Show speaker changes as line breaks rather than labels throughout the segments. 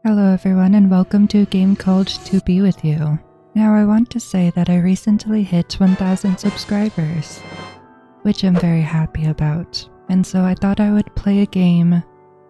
Hello everyone and welcome to a game called To Be With You. Now I want to say that I recently hit 1,000 subscribers, which I'm very happy about, and so I thought I would play a game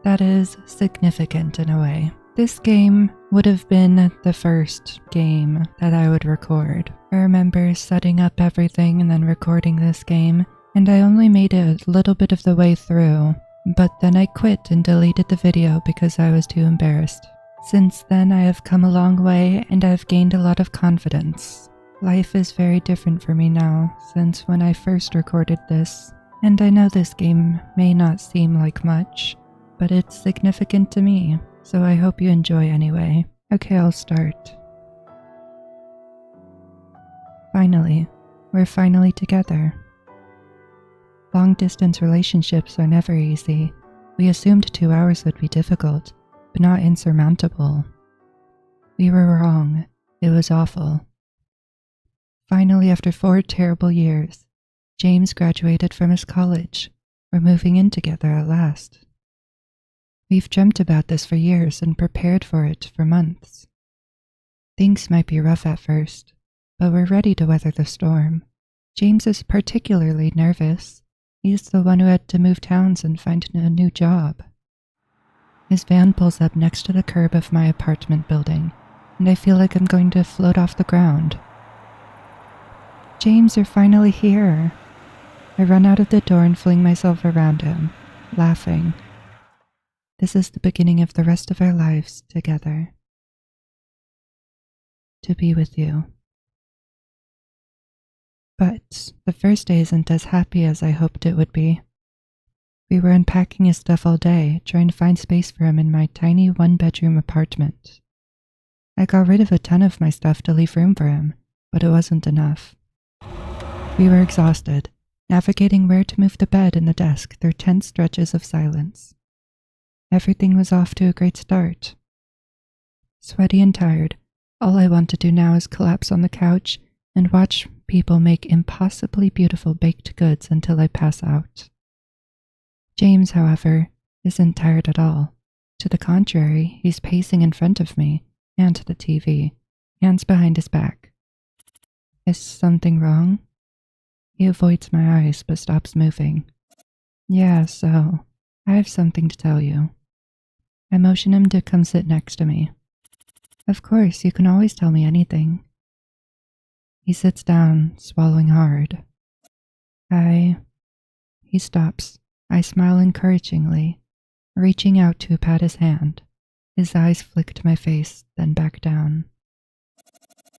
that is significant in a way. This game would have been the first game that I would record. I remember setting up everything and then recording this game, and I only made it a little bit of the way through, but then I quit and deleted the video because I was too embarrassed. Since then, I have come a long way and I've gained a lot of confidence. Life is very different for me now since when I first recorded this, and I know this game may not seem like much, but it's significant to me, so I hope you enjoy anyway. Okay, I'll start. Finally, we're finally together. Long-distance relationships are never easy. We assumed 2 hours would be difficult, but not insurmountable. We were wrong. It was awful. Finally, after 4 terrible years, James graduated from his college. We're moving in together at last. We've dreamt about this for years and prepared for it for months. Things might be rough at first, but we're ready to weather the storm. James is particularly nervous. He's the one who had to move towns and find a new job. His van pulls up next to the curb of my apartment building, and I feel like I'm going to float off the ground. James, you're finally here. I run out of the door and fling myself around him, laughing. This is the beginning of the rest of our lives together. To be with you. But the first day isn't as happy as I hoped it would be. We were unpacking his stuff all day, trying to find space for him in my tiny one-bedroom apartment. I got rid of a ton of my stuff to leave room for him, but it wasn't enough. We were exhausted, navigating where to move the bed and the desk through tense stretches of silence. Everything was off to a great start. Sweaty and tired, all I want to do now is collapse on the couch and watch people make impossibly beautiful baked goods until I pass out. James, however, isn't tired at all. To the contrary, he's pacing in front of me and the TV, hands behind his back. Is something wrong? He avoids my eyes but stops moving. Yeah, so, I have something to tell you. I motion him to come sit next to me. Of course, you can always tell me anything. He sits down, swallowing hard. He stops. I smile encouragingly, reaching out to pat his hand. His eyes flick to my face, then back down.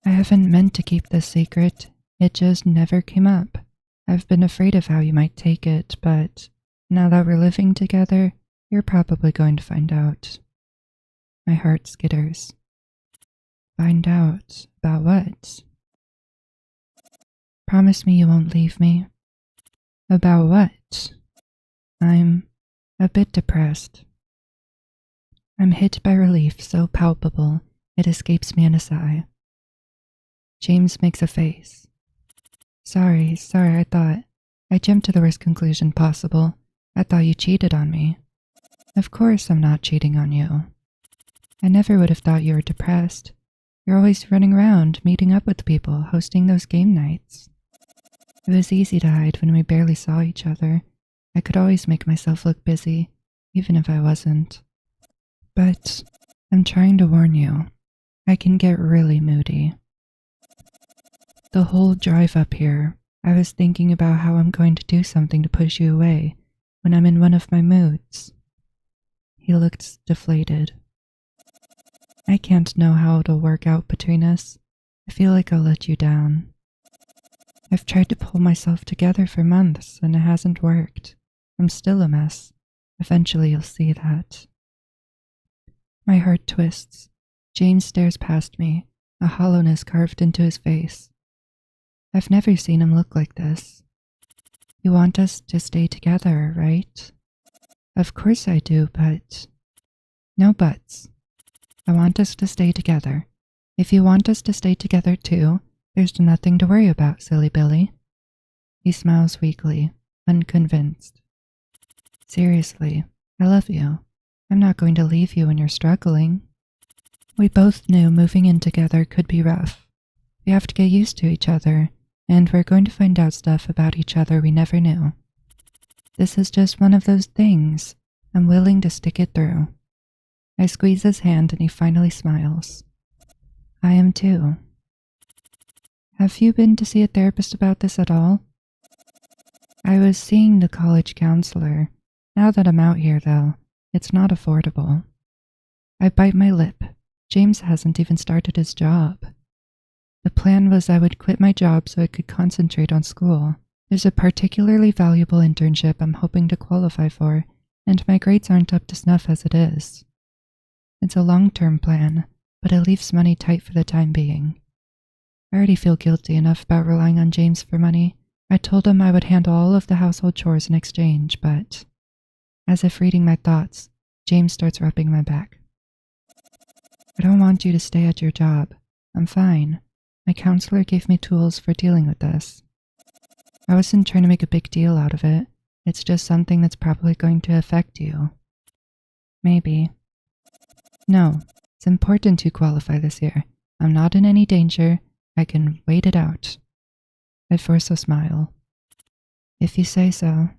I haven't meant to keep this secret. It just never came up. I've been afraid of how you might take it, but now that we're living together, you're probably going to find out. My heart skitters. Find out about what? Promise me you won't leave me. About what? I'm a bit depressed. I'm hit by relief so palpable it escapes me in a sigh. James makes a face. Sorry, I jumped to the worst conclusion possible. I thought you cheated on me. Of course I'm not cheating on you. I never would have thought you were depressed. You're always running around, meeting up with people, hosting those game nights. It was easy to hide when we barely saw each other. I could always make myself look busy, even if I wasn't. But I'm trying to warn you, I can get really moody. The whole drive up here, I was thinking about how I'm going to do something to push you away when I'm in one of my moods. He looked deflated. I can't know how it'll work out between us. I feel like I'll let you down. I've tried to pull myself together for months and it hasn't worked. I'm still a mess. Eventually you'll see that. My heart twists. James stares past me, a hollowness carved into his face. I've never seen him look like this. You want us to stay together, right? Of course I do, but... No buts. I want us to stay together. If you want us to stay together too, there's nothing to worry about, silly Billy. He smiles weakly, unconvinced. Seriously, I love you. I'm not going to leave you when you're struggling. We both knew moving in together could be rough. We have to get used to each other, and we're going to find out stuff about each other we never knew. This is just one of those things. I'm willing to stick it through. I squeeze his hand and he finally smiles. I am too. Have you been to see a therapist about this at all? I was seeing the college counselor. Now that I'm out here, though, it's not affordable. I bite my lip. James hasn't even started his job. The plan was I would quit my job so I could concentrate on school. There's a particularly valuable internship I'm hoping to qualify for, and my grades aren't up to snuff as it is. It's a long-term plan, but it leaves money tight for the time being. I already feel guilty enough about relying on James for money. I told him I would handle all of the household chores in exchange, but, as if reading my thoughts, James starts rubbing my back. I don't want you to stay at your job. I'm fine. My counselor gave me tools for dealing with this. I wasn't trying to make a big deal out of it. It's just something that's probably going to affect you. Maybe. No, it's important to qualify this year. I'm not in any danger. I can wait it out. I force a smile. If you say so.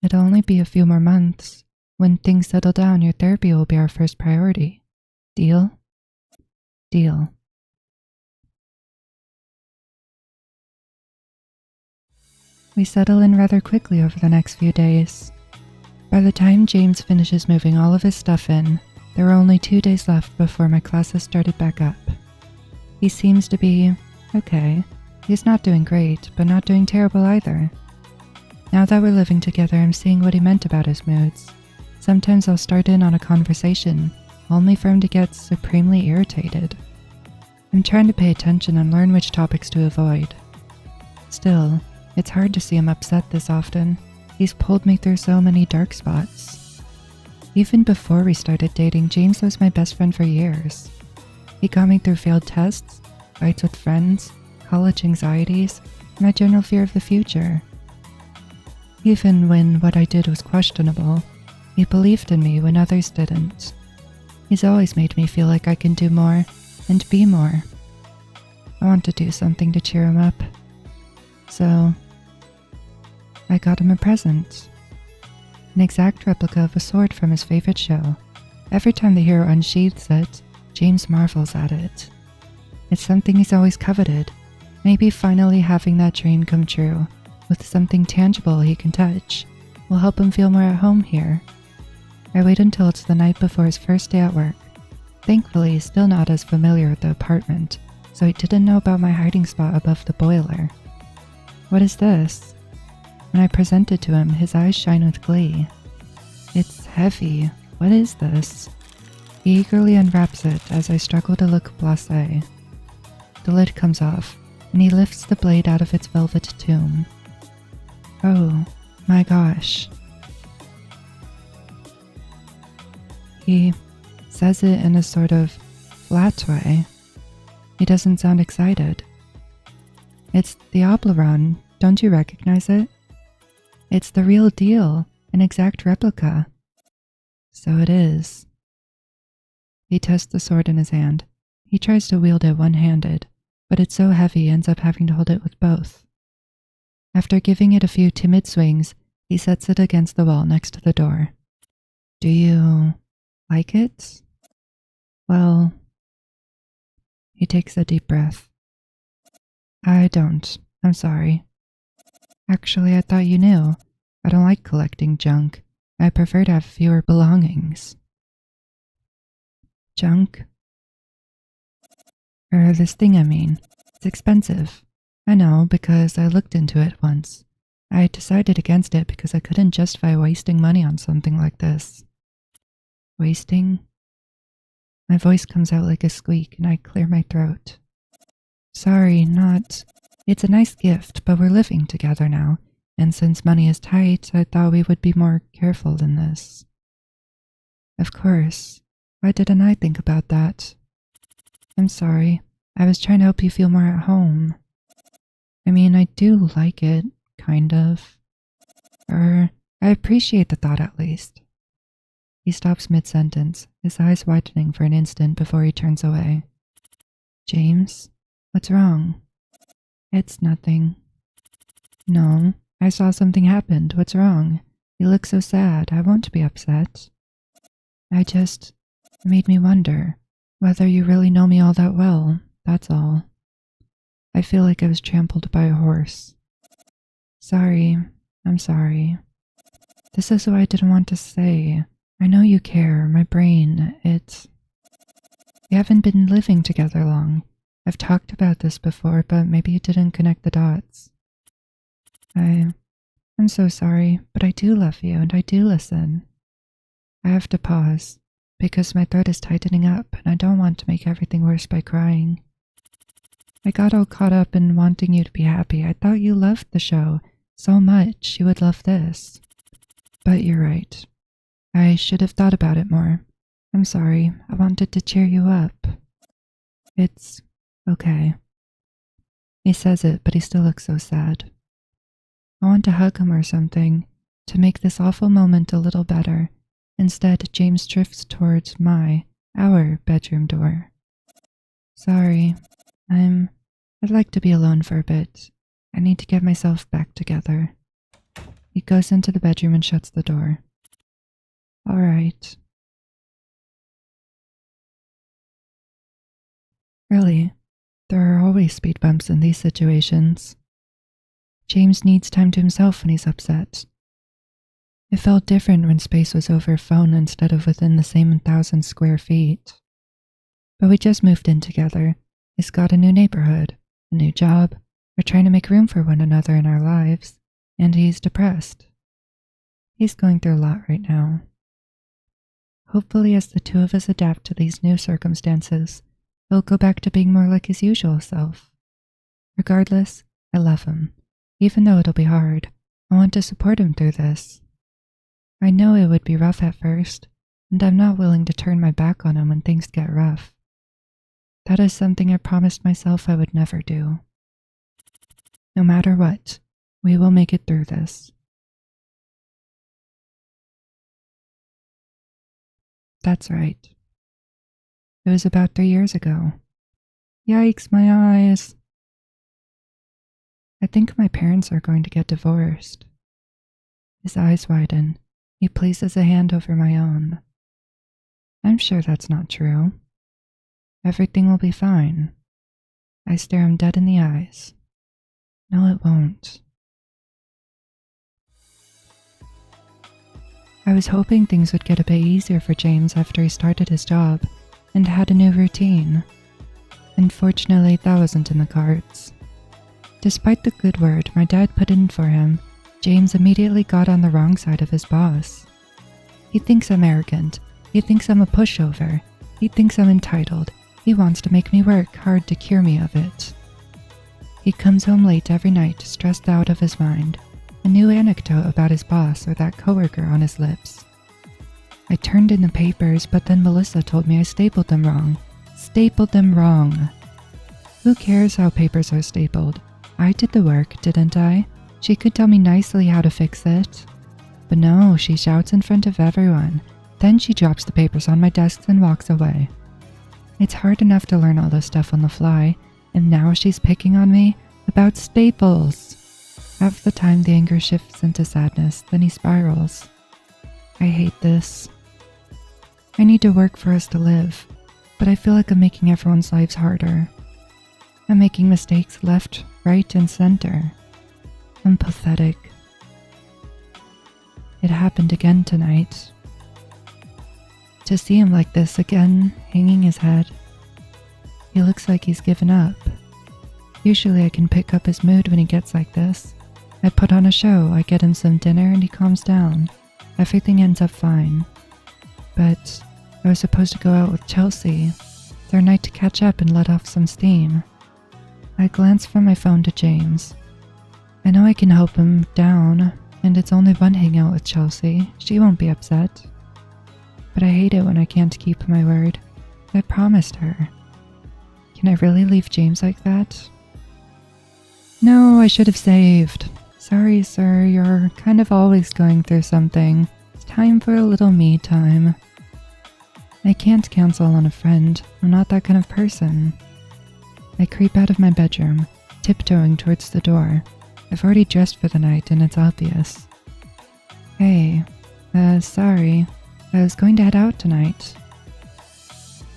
It'll only be a few more months. When things settle down, your therapy will be our first priority. Deal? Deal. We settle in rather quickly over the next few days. By the time James finishes moving all of his stuff in, there were only 2 days left before my classes started back up. He seems to be okay. He's not doing great, but not doing terrible either. Now that we're living together, I'm seeing what he meant about his moods. Sometimes I'll start in on a conversation, only for him to get supremely irritated. I'm trying to pay attention and learn which topics to avoid. Still, it's hard to see him upset this often. He's pulled me through so many dark spots. Even before we started dating, James was my best friend for years. He got me through failed tests, fights with friends, college anxieties, and my general fear of the future. Even when what I did was questionable, he believed in me when others didn't. He's always made me feel like I can do more and be more. I want to do something to cheer him up. So, I got him a present. An exact replica of a sword from his favorite show. Every time the hero unsheathes it, James marvels at it. It's something he's always coveted. Maybe finally having that dream come true, with something tangible he can touch, will help him feel more at home here. I wait until it's the night before his first day at work. Thankfully, he's still not as familiar with the apartment, so he didn't know about my hiding spot above the boiler. What is this? When I present it to him, his eyes shine with glee. It's heavy. What is this? He eagerly unwraps it as I struggle to look blasé. The lid comes off, and he lifts the blade out of its velvet tomb. Oh, my gosh. He says it in a sort of flat way. He doesn't sound excited. It's the Obleron. Don't you recognize it? It's the real deal, an exact replica. So it is. He tests the sword in his hand. He tries to wield it one-handed, but it's so heavy he ends up having to hold it with both. After giving it a few timid swings, he sets it against the wall next to the door. Do you like it? Well, he takes a deep breath. I don't. I'm sorry. Actually, I thought you knew. I don't like collecting junk. I prefer to have fewer belongings. Junk? Or this thing, I mean. It's expensive. I know, because I looked into it once. I decided against it because I couldn't justify wasting money on something like this. Wasting? My voice comes out like a squeak and I clear my throat. Sorry, not. It's a nice gift, but we're living together now, and since money is tight, I thought we would be more careful than this. Of course. Why didn't I think about that? I'm sorry. I was trying to help you feel more at home. I mean, I do like it, kind of. Or, I appreciate the thought at least. He stops mid-sentence, his eyes widening for an instant before he turns away. James, what's wrong? It's nothing. No, I saw something happened. What's wrong? You look so sad. I won't be upset. It made me wonder whether you really know me all that well, that's all. I feel like I was trampled by a horse. Sorry, I'm sorry. This is what I didn't want to say. I know you care, my brain, We haven't been living together long. I've talked about this before, but maybe you didn't connect the dots. I'm so sorry, but I do love you and I do listen. I have to pause, because my throat is tightening up and I don't want to make everything worse by crying. I got all caught up in wanting you to be happy. I thought you loved the show so much you would love this. But you're right. I should have thought about it more. I'm sorry. I wanted to cheer you up. It's okay. He says it, but he still looks so sad. I want to hug him or something, to make this awful moment a little better. Instead, James drifts towards our bedroom door. Sorry, I'd like to be alone for a bit. I need to get myself back together. He goes into the bedroom and shuts the door. All right. Really, there are always speed bumps in these situations. James needs time to himself when he's upset. It felt different when space was over phone instead of within the same 1,000 square feet. But we just moved in together. He's got a new neighborhood, a new job. We're trying to make room for one another in our lives, and he's depressed. He's going through a lot right now. Hopefully, as the two of us adapt to these new circumstances, he'll go back to being more like his usual self. Regardless, I love him. Even though it'll be hard, I want to support him through this. I know it would be rough at first, and I'm not willing to turn my back on him when things get rough. That is something I promised myself I would never do. No matter what, we will make it through this. That's right. It was about 3 years ago. Yikes, my eyes. I think my parents are going to get divorced. His eyes widen. He places a hand over my own. I'm sure that's not true. Everything will be fine. I stare him dead in the eyes. No, it won't. I was hoping things would get a bit easier for James after he started his job and had a new routine. Unfortunately, that wasn't in the cards. Despite the good word my dad put in for him, James immediately got on the wrong side of his boss. He thinks I'm arrogant. He thinks I'm a pushover. He thinks I'm entitled. He wants to make me work hard to cure me of it. He comes home late every night, stressed out of his mind, a new anecdote about his boss or that coworker on his lips. I turned in the papers, but then Melissa told me I stapled them wrong. Stapled them wrong. Who cares how papers are stapled? I did the work, didn't I? She could tell me nicely how to fix it. But no, she shouts in front of everyone. Then she drops the papers on my desk and walks away. It's hard enough to learn all this stuff on the fly, and now she's picking on me about staples. Half the time the anger shifts into sadness, then he spirals. I hate this. I need to work for us to live, but I feel like I'm making everyone's lives harder. I'm making mistakes left, right, and center. I'm pathetic. It happened again tonight. To see him like this again, hanging his head. He looks like he's given up. Usually I can pick up his mood when he gets like this. I put on a show, I get him some dinner, and he calms down. Everything ends up fine. But I was supposed to go out with Chelsea. It's our night to catch up and let off some steam. I glance from my phone to James. I know I can help him down, and it's only one hangout with Chelsea. She won't be upset. But I hate it when I can't keep my word. I promised her. Can I really leave James like that? No, I should have saved. Sorry, sir, you're kind of always going through something. It's time for a little me time. I can't cancel on a friend. I'm not that kind of person. I creep out of my bedroom, tiptoeing towards the door. I've already dressed for the night and it's obvious. Hey, sorry. I was going to head out tonight.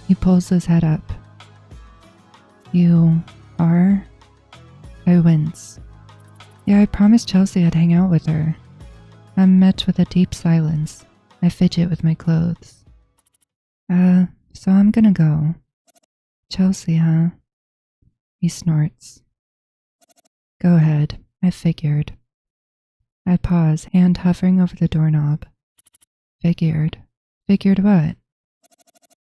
He pulls his head up. You are? I wince. Yeah, I promised Chelsea I'd hang out with her. I'm met with a deep silence. I fidget with my clothes. So I'm gonna go. Chelsea, huh? He snorts. Go ahead, I figured. I pause, hand hovering over the doorknob. Figured? Figured what?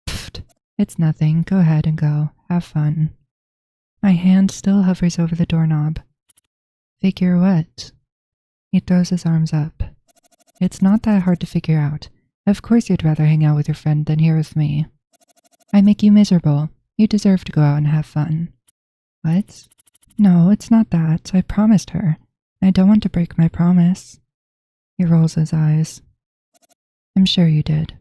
Pfft, it's nothing. Go ahead and go. Have fun. My hand still hovers over the doorknob. Figure what? He throws his arms up. It's not that hard to figure out. Of course you'd rather hang out with your friend than here with me. I make you miserable. You deserve to go out and have fun. What? No, it's not that. I promised her. I don't want to break my promise. He rolls his eyes. I'm sure you did.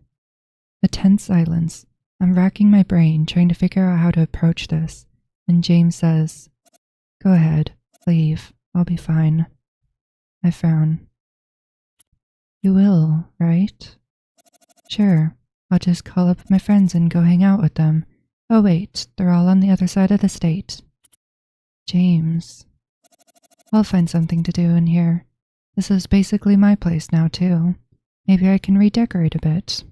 A tense silence. I'm racking my brain, trying to figure out how to approach this. And James says, Go ahead. Leave. I'll be fine. I frown. You will, right? Sure. I'll just call up my friends and go hang out with them. Oh wait, they're all on the other side of the state. James. I'll find something to do in here. This is basically my place now too. Maybe I can redecorate a bit.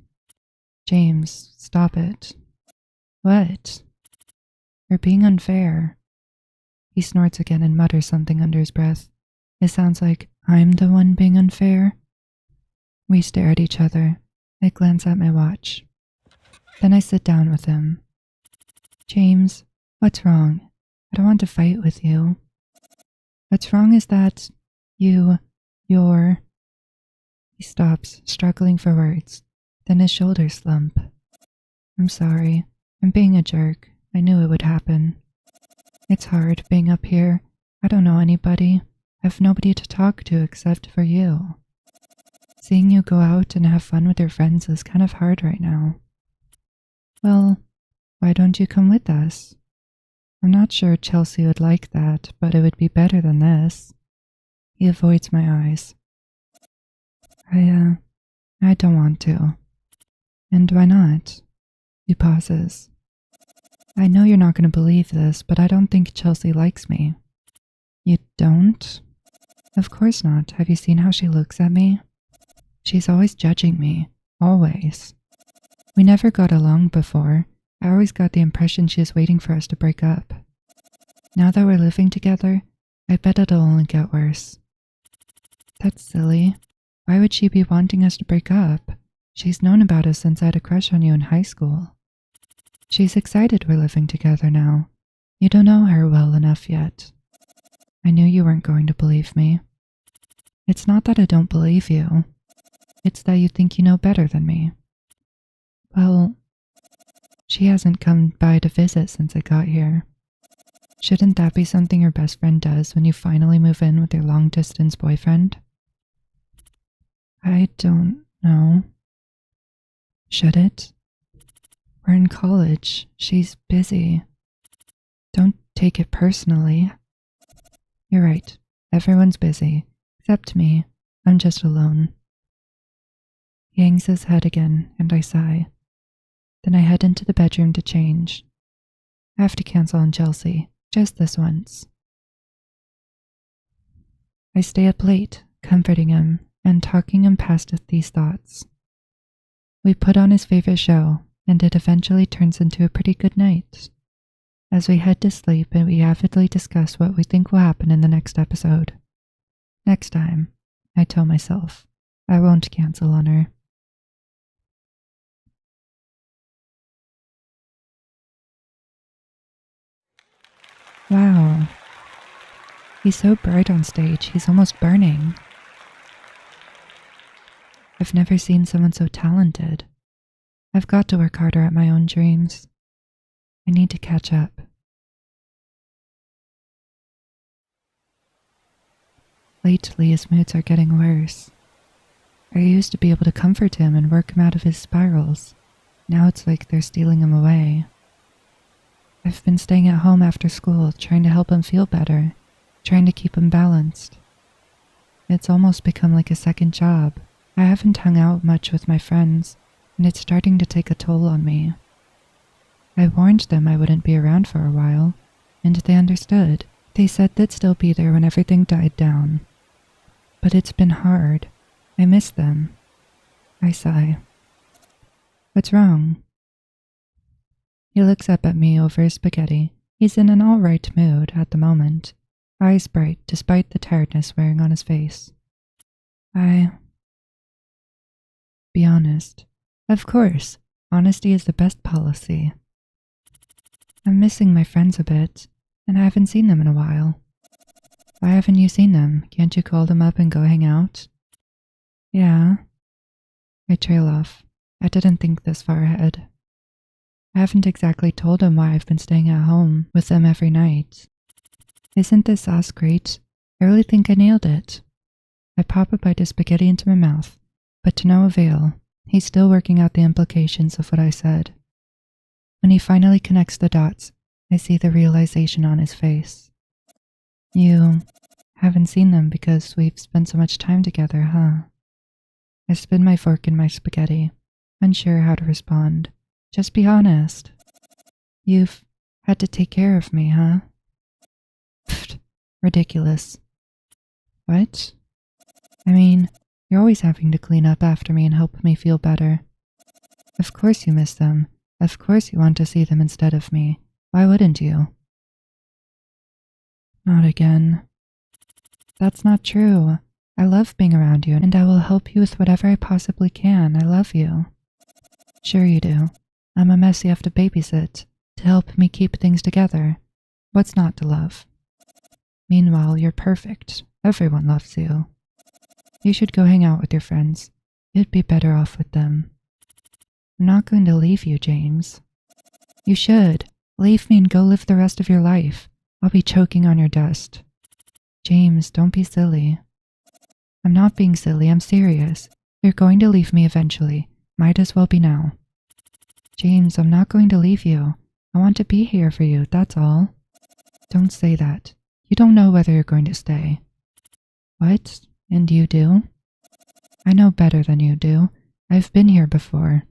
James, stop it. What? You're being unfair. He snorts again and mutters something under his breath. It sounds like I'm the one being unfair. We stare at each other. I glance at my watch. Then I sit down with him. James, what's wrong? I don't want to fight with you. What's wrong is that you're... He stops, struggling for words. Then his shoulders slump. I'm sorry. I'm being a jerk. I knew it would happen. It's hard being up here. I don't know anybody. I have nobody to talk to except for you. Seeing you go out and have fun with your friends is kind of hard right now. Well, why don't you come with us? I'm not sure Chelsea would like that, but it would be better than this. He avoids my eyes. I don't want to. And why not? He pauses. I know you're not going to believe this, but I don't think Chelsea likes me. You don't? Of course not. Have you seen how she looks at me? She's always judging me. Always. We never got along before. I always got the impression she was waiting for us to break up. Now that we're living together, I bet it'll only get worse. That's silly. Why would she be wanting us to break up? She's known about us since I had a crush on you in high school. She's excited we're living together now. You don't know her well enough yet. I knew you weren't going to believe me. It's not that I don't believe you. It's that you think you know better than me. Well, she hasn't come by to visit since I got here. Shouldn't that be something your best friend does when you finally move in with your long-distance boyfriend? I don't know. Should it? We're in college. She's busy. Don't take it personally. You're right. Everyone's busy. Except me. I'm just alone. He hangs his head again, and I sigh. Then I head into the bedroom to change. I have to cancel on Chelsea, just this once. I stay up late, comforting him, and talking him past these thoughts. We put on his favorite show, and it eventually turns into a pretty good night. As we head to sleep, and we avidly discuss what we think will happen in the next episode. Next time, I tell myself, I won't cancel on her. Wow. He's so bright on stage, he's almost burning. I've never seen someone so talented. I've got to work harder at my own dreams. I need to catch up. Lately, his moods are getting worse. I used to be able to comfort him and work him out of his spirals, Now it's like they're stealing him away. I've been staying at home after school, trying to help him feel better, trying to keep him balanced. It's almost become like a second job. I haven't hung out much with my friends, and it's starting to take a toll on me. I warned them I wouldn't be around for a while, and they understood. They said they'd still be there when everything died down. But it's been hard. I miss them. I sigh. What's wrong? He looks up at me over his spaghetti. He's in an all-right mood at the moment, eyes bright despite the tiredness wearing on his face. Be honest. Of course, honesty is the best policy. I'm missing my friends a bit, and I haven't seen them in a while. Why haven't you seen them? Can't you call them up and go hang out? Yeah. I trail off. I didn't think this far ahead. I haven't exactly told him why I've been staying at home with them every night. Isn't this sauce great? I really think I nailed it. I pop a bite of spaghetti into my mouth, but to no avail. He's still working out the implications of what I said. When he finally connects the dots, I see the realization on his face. You haven't seen them because we've spent so much time together, huh? I spin my fork in my spaghetti, unsure how to respond. Just be honest. You've had to take care of me, huh? Pfft, ridiculous. What? I mean, you're always having to clean up after me and help me feel better. Of course you miss them. Of course you want to see them instead of me. Why wouldn't you? Not again. That's not true. I love being around you, and I will help you with whatever I possibly can. I love you. Sure you do. I'm a mess you have to babysit to help me keep things together. What's not to love? Meanwhile, you're perfect. Everyone loves you. You should go hang out with your friends. You'd be better off with them. I'm not going to leave you, James. You should. Leave me and go live the rest of your life. I'll be choking on your dust. James, don't be silly. I'm not being silly, I'm serious. You're going to leave me eventually. Might as well be now. James, I'm not going to leave you. I want to be here for you, that's all. Don't say that. You don't know whether you're going to stay. What? And you do? I know better than you do. I've been here before.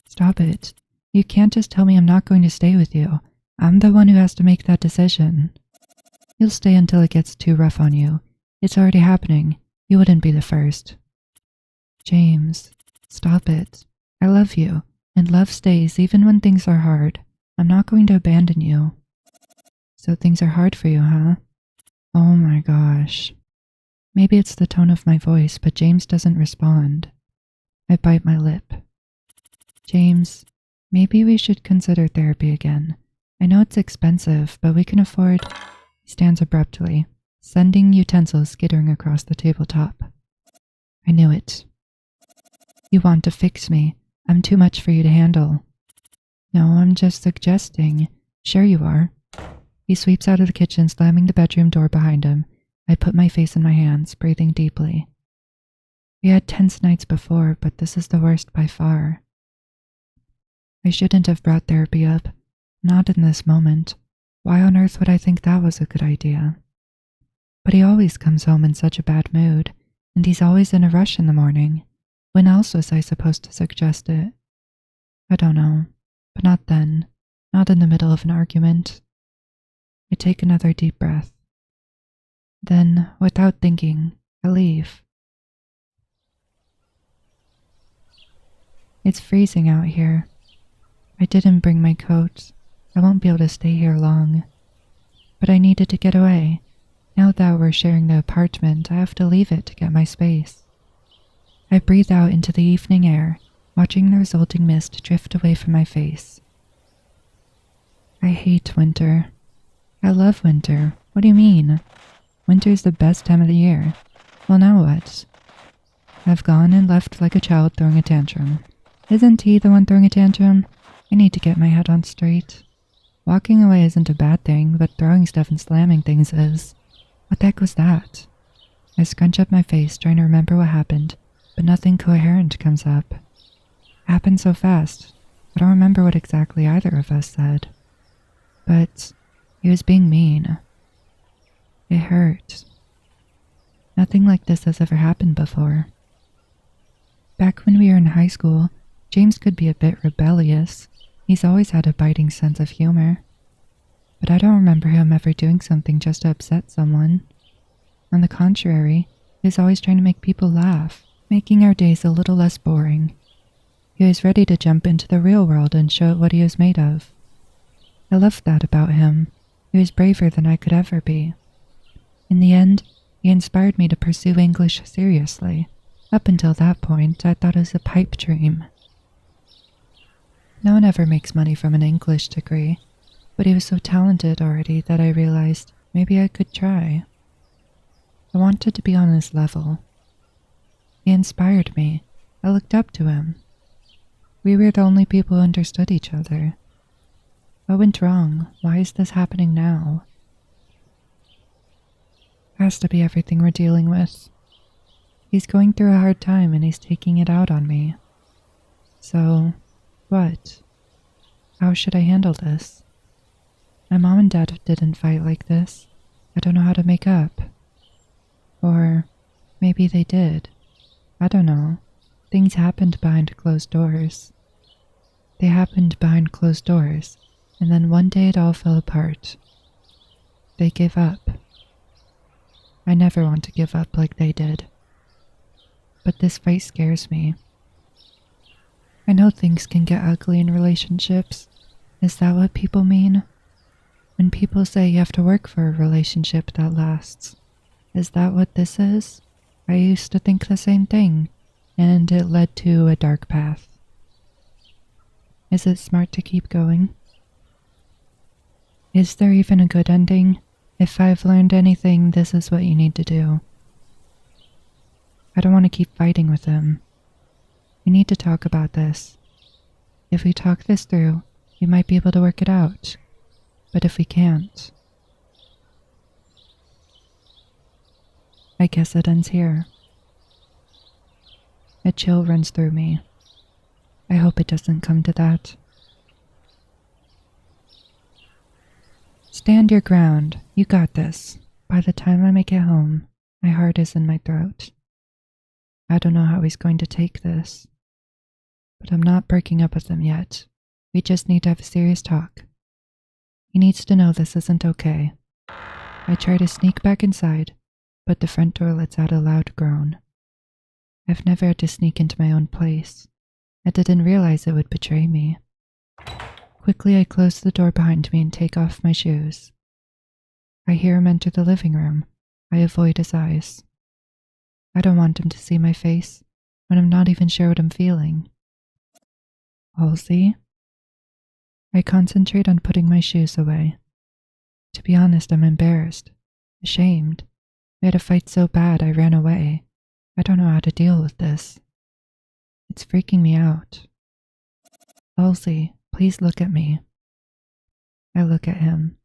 Stop it. You can't just tell me I'm not going to stay with you. I'm the one who has to make that decision. You'll stay until it gets too rough on you. It's already happening. You wouldn't be the first. James, stop it. I love you, and love stays even when things are hard. I'm not going to abandon you. So things are hard for you, huh? Oh my gosh. Maybe it's the tone of my voice, but James doesn't respond. I bite my lip. James, maybe we should consider therapy again. I know it's expensive, but we can afford... He stands abruptly, sending utensils skittering across the tabletop. I knew it. You want to fix me. I'm too much for you to handle. No, I'm just suggesting. Sure you are. He sweeps out of the kitchen, slamming the bedroom door behind him. I put my face in my hands, breathing deeply. We had tense nights before, but this is the worst by far. I shouldn't have brought therapy up. Not in this moment. Why on earth would I think that was a good idea? But he always comes home in such a bad mood, and he's always in a rush in the morning. When else was I supposed to suggest it? I don't know, but not then. Not in the middle of an argument. I take another deep breath. Then, without thinking, I leave. It's freezing out here. I didn't bring my coat. I won't be able to stay here long. But I needed to get away. Now that we're sharing the apartment, I have to leave it to get my space. I breathe out into the evening air, watching the resulting mist drift away from my face. I hate winter. I love winter. What do you mean? Winter's the best time of the year. Well, now what? I've gone and left like a child throwing a tantrum. Isn't he the one throwing a tantrum? I need to get my head on straight. Walking away isn't a bad thing, but throwing stuff and slamming things is. What the heck was that? I scrunch up my face, trying to remember what happened, but nothing coherent comes up. happened so fast. I don't remember what exactly either of us said. But he was being mean. It hurt. Nothing like this has ever happened before. Back when we were in high school, James could be a bit rebellious. He's always had a biting sense of humor. But I don't remember him ever doing something just to upset someone. On the contrary, he was always trying to make people laugh, making our days a little less boring. He was ready to jump into the real world and show what he was made of. I loved that about him. He was braver than I could ever be. In the end, he inspired me to pursue English seriously. Up until that point, I thought it was a pipe dream. No one ever makes money from an English degree, but he was so talented already that I realized maybe I could try. I wanted to be on his level. He inspired me. I looked up to him. We were the only people who understood each other. What went wrong? Why is this happening now? Has to be everything we're dealing with. He's going through a hard time and he's taking it out on me. So, what? How should I handle this? My mom and dad didn't fight like this. I don't know how to make up. Or maybe they did. I don't know. Things happened behind closed doors. They happened behind closed doors, and then one day it all fell apart. They gave up. I never want to give up like they did. But this fight scares me. I know things can get ugly in relationships. Is that what people mean? When people say you have to work for a relationship that lasts, is that what this is? I used to think the same thing, and it led to a dark path. Is it smart to keep going? Is there even a good ending? If I've learned anything, this is what you need to do. I don't want to keep fighting with him. We need to talk about this. If we talk this through, we might be able to work it out. But if we can't, I guess it ends here. A chill runs through me. I hope it doesn't come to that. Stand your ground. You got this. By the time I make it home, my heart is in my throat. I don't know how he's going to take this. But I'm not breaking up with him yet. We just need to have a serious talk. He needs to know this isn't okay. I try to sneak back inside, but the front door lets out a loud groan. I've never had to sneak into my own place. I didn't realize it would betray me. Quickly, I close the door behind me and take off my shoes. I hear him enter the living room. I avoid his eyes. I don't want him to see my face when I'm not even sure what I'm feeling. Halsey? I concentrate on putting my shoes away. To be honest, I'm embarrassed, ashamed. We had a fight so bad I ran away. I don't know how to deal with this. It's freaking me out. Halsey, please look at me. I look at him.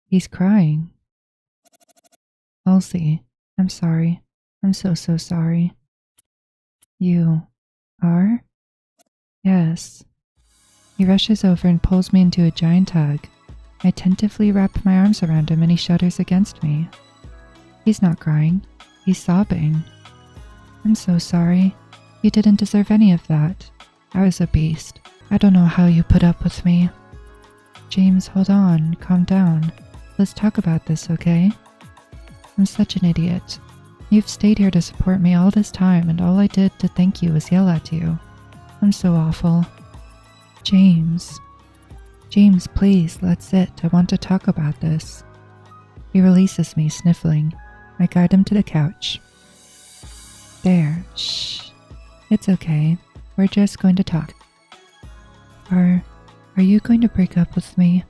He's crying. Halsey, I'm sorry. I'm so sorry. You are? Yes. He rushes over and pulls me into a giant hug. I tentatively wrap my arms around him and he shudders against me. He's not crying. He's sobbing. I'm so sorry. You didn't deserve any of that. I was a beast. I don't know how you put up with me. James, hold on. Calm down. Let's talk about this, okay? I'm such an idiot. You've stayed here to support me all this time, and all I did to thank you was yell at you. I'm so awful. James. James, please, let's sit. I want to talk about this. He releases me, sniffling. I guide him to the couch. There. Shh. It's okay. We're just going to talk. Are you going to break up with me?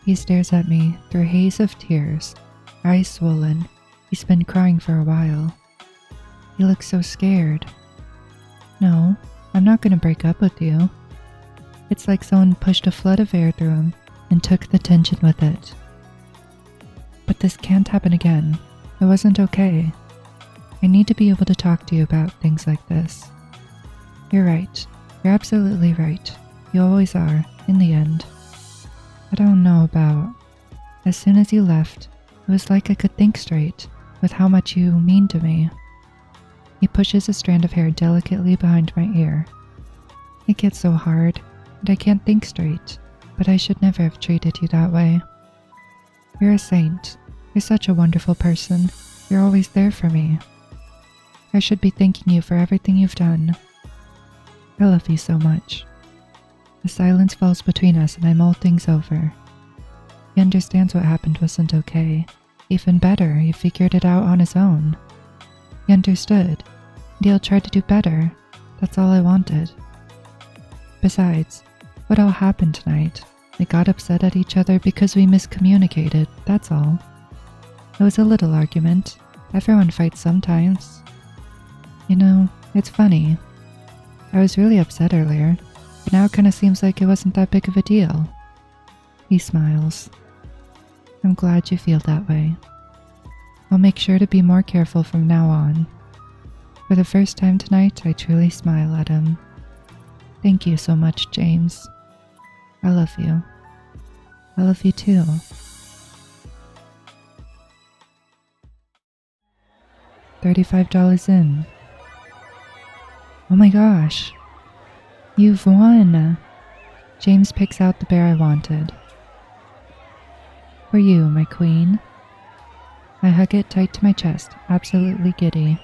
He stares at me through a haze of tears, eyes swollen. He's been crying for a while. He looks so scared. No, I'm not going to break up with you. It's like someone pushed a flood of air through him and took the tension with it. But this can't happen again. It wasn't okay. I need to be able to talk to you about things like this. You're right. You're absolutely right. You always are, in the end. I don't know about... As soon as you left, it was like I could think straight with how much you mean to me. He pushes a strand of hair delicately behind my ear. It gets so hard, and I can't think straight, but I should never have treated you that way. You're a saint. You're such a wonderful person. You're always there for me. I should be thanking you for everything you've done. I love you so much. The silence falls between us and I mull things over. He understands what happened wasn't okay. Even better, he figured it out on his own. He understood, and he'll try to do better. That's all I wanted. Besides, what all happened tonight? We got upset at each other because we miscommunicated, that's all. It was a little argument. Everyone fights sometimes. You know, it's funny. I was really upset earlier, but now it kinda seems like it wasn't that big of a deal. He smiles. I'm glad you feel that way. I'll make sure to be more careful from now on. For the first time tonight, I truly smile at him. Thank you so much, James. I love you. I love you too. $35 in. Oh my gosh. You've won. James picks out the bear I wanted. For you, my queen. I hug it tight to my chest, absolutely giddy.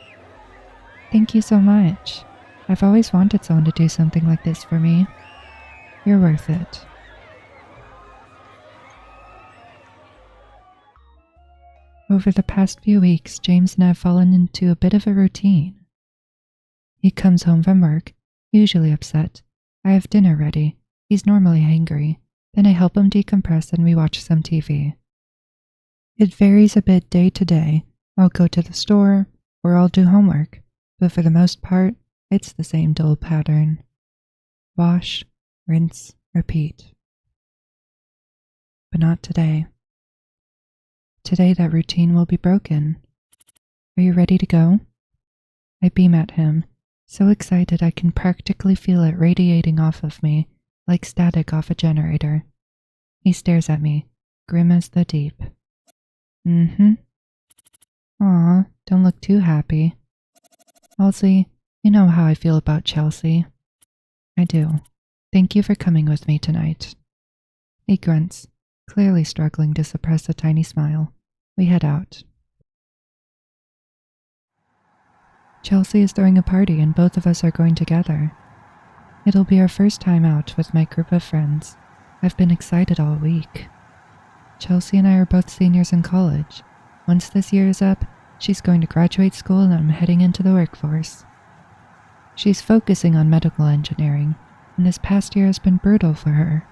Thank you so much. I've always wanted someone to do something like this for me. You're worth it. Over the past few weeks, James and I have fallen into a bit of a routine. He comes home from work, usually upset. I have dinner ready. He's normally hangry. Then I help him decompress and we watch some TV. It varies a bit day to day. I'll go to the store, or I'll do homework, but for the most part, it's the same dull pattern. Wash, rinse, repeat. But not today. Today that routine will be broken. Are you ready to go? I beam at him, so excited I can practically feel it radiating off of me, like static off a generator. He stares at me, grim as the deep. Aw, don't look too happy. Halsey, you know how I feel about Chelsea. I do. Thank you for coming with me tonight. He grunts, clearly struggling to suppress a tiny smile. We head out. Chelsea is throwing a party and both of us are going together. It'll be our first time out with my group of friends. I've been excited all week. Chelsea and I are both seniors in college. Once this year is up, she's going to graduate school and I'm heading into the workforce. She's focusing on medical engineering, and this past year has been brutal for her.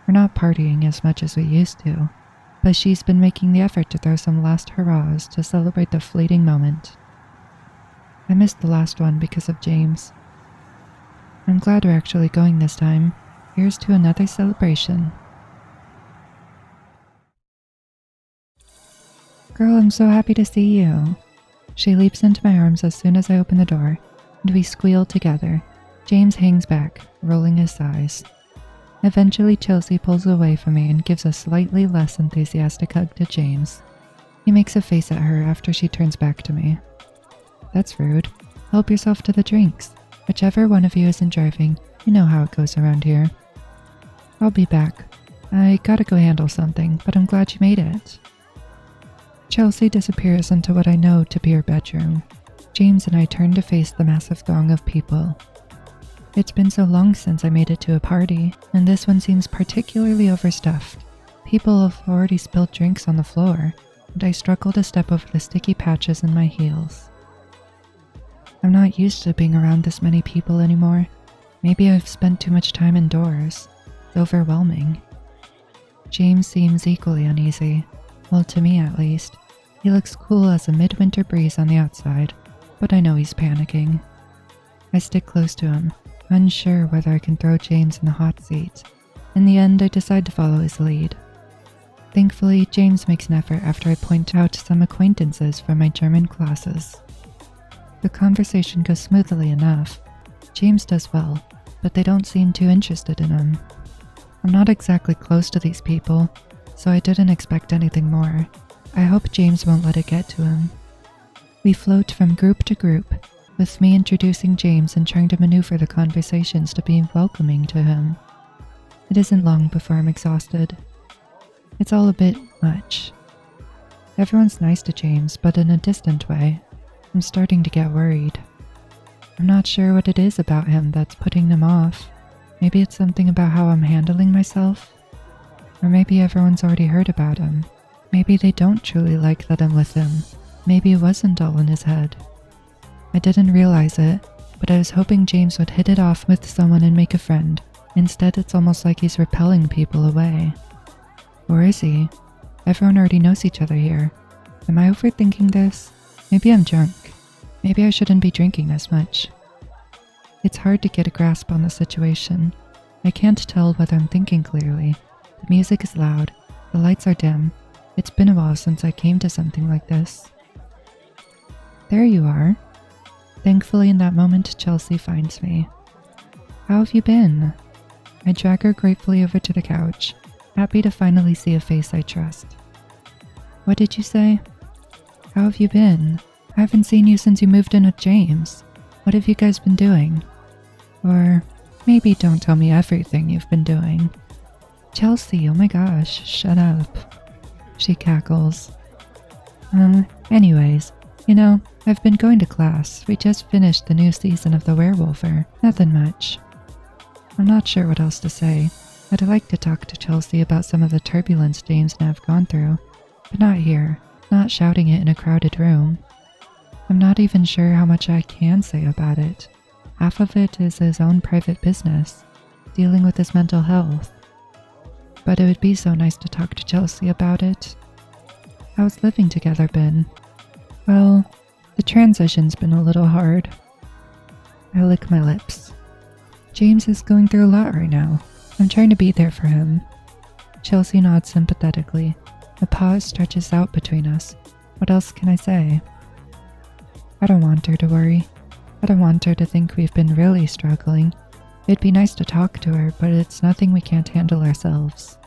We're not partying as much as we used to, but she's been making the effort to throw some last hurrahs to celebrate the fleeting moment. I missed the last one because of James. I'm glad we're actually going this time. Here's to another celebration. Girl, I'm so happy to see you. She leaps into my arms as soon as I open the door, and we squeal together. James hangs back, rolling his eyes. Eventually, Chelsea pulls away from me and gives a slightly less enthusiastic hug to James. He makes a face at her after she turns back to me. That's rude. Help yourself to the drinks. Whichever one of you isn't driving, you know how it goes around here. I'll be back. I gotta go handle something, but I'm glad you made it. Chelsea disappears into what I know to be her bedroom. James and I turn to face the massive throng of people. It's been so long since I made it to a party, and this one seems particularly overstuffed. People have already spilled drinks on the floor, and I struggle to step over the sticky patches in my heels. I'm not used to being around this many people anymore. Maybe I've spent too much time indoors. It's overwhelming. James seems equally uneasy. Well, to me at least. He looks cool as a midwinter breeze on the outside, but I know he's panicking. I stick close to him, unsure whether I can throw James in the hot seat. In the end, I decide to follow his lead. Thankfully, James makes an effort after I point out some acquaintances from my German classes. The conversation goes smoothly enough. James does well, but they don't seem too interested in him. I'm not exactly close to these people, so I didn't expect anything more. I hope James won't let it get to him. We float from group to group, with me introducing James and trying to maneuver the conversations to be welcoming to him. It isn't long before I'm exhausted. It's all a bit much. Everyone's nice to James, but in a distant way. I'm starting to get worried. I'm not sure what it is about him that's putting them off. Maybe it's something about how I'm handling myself. Or maybe everyone's already heard about him. Maybe they don't truly like that I'm with him. Maybe it wasn't all in his head. I didn't realize it, but I was hoping James would hit it off with someone and make a friend. Instead, it's almost like he's repelling people away. Or is he? Everyone already knows each other here. Am I overthinking this? Maybe I'm drunk. Maybe I shouldn't be drinking this much. It's hard to get a grasp on the situation. I can't tell whether I'm thinking clearly. The music is loud. The lights are dim. It's been a while since I came to something like this. There you are. Thankfully, in that moment, Chelsea finds me. How have you been? I drag her gratefully over to the couch, happy to finally see a face I trust. What did you say? How have you been? I haven't seen you since you moved in with James. What have you guys been doing? Or maybe don't tell me everything you've been doing. Chelsea, oh my gosh, shut up. She cackles. Anyways, I've been going to class. We just finished the new season of The Werewolfer. Nothing much. I'm not sure what else to say. I'd like to talk to Chelsea about some of the turbulence James and I have gone through, but not here, not shouting it in a crowded room. I'm not even sure how much I can say about it. Half of it is his own private business, dealing with his mental health. But it would be so nice to talk to Chelsea about it. How's living together been? Well, the transition's been a little hard. I lick my lips. James is going through a lot right now. I'm trying to be there for him. Chelsea nods sympathetically. A pause stretches out between us. What else can I say? I don't want her to worry. I don't want her to think we've been really struggling. It'd be nice to talk to her, but it's nothing we can't handle ourselves.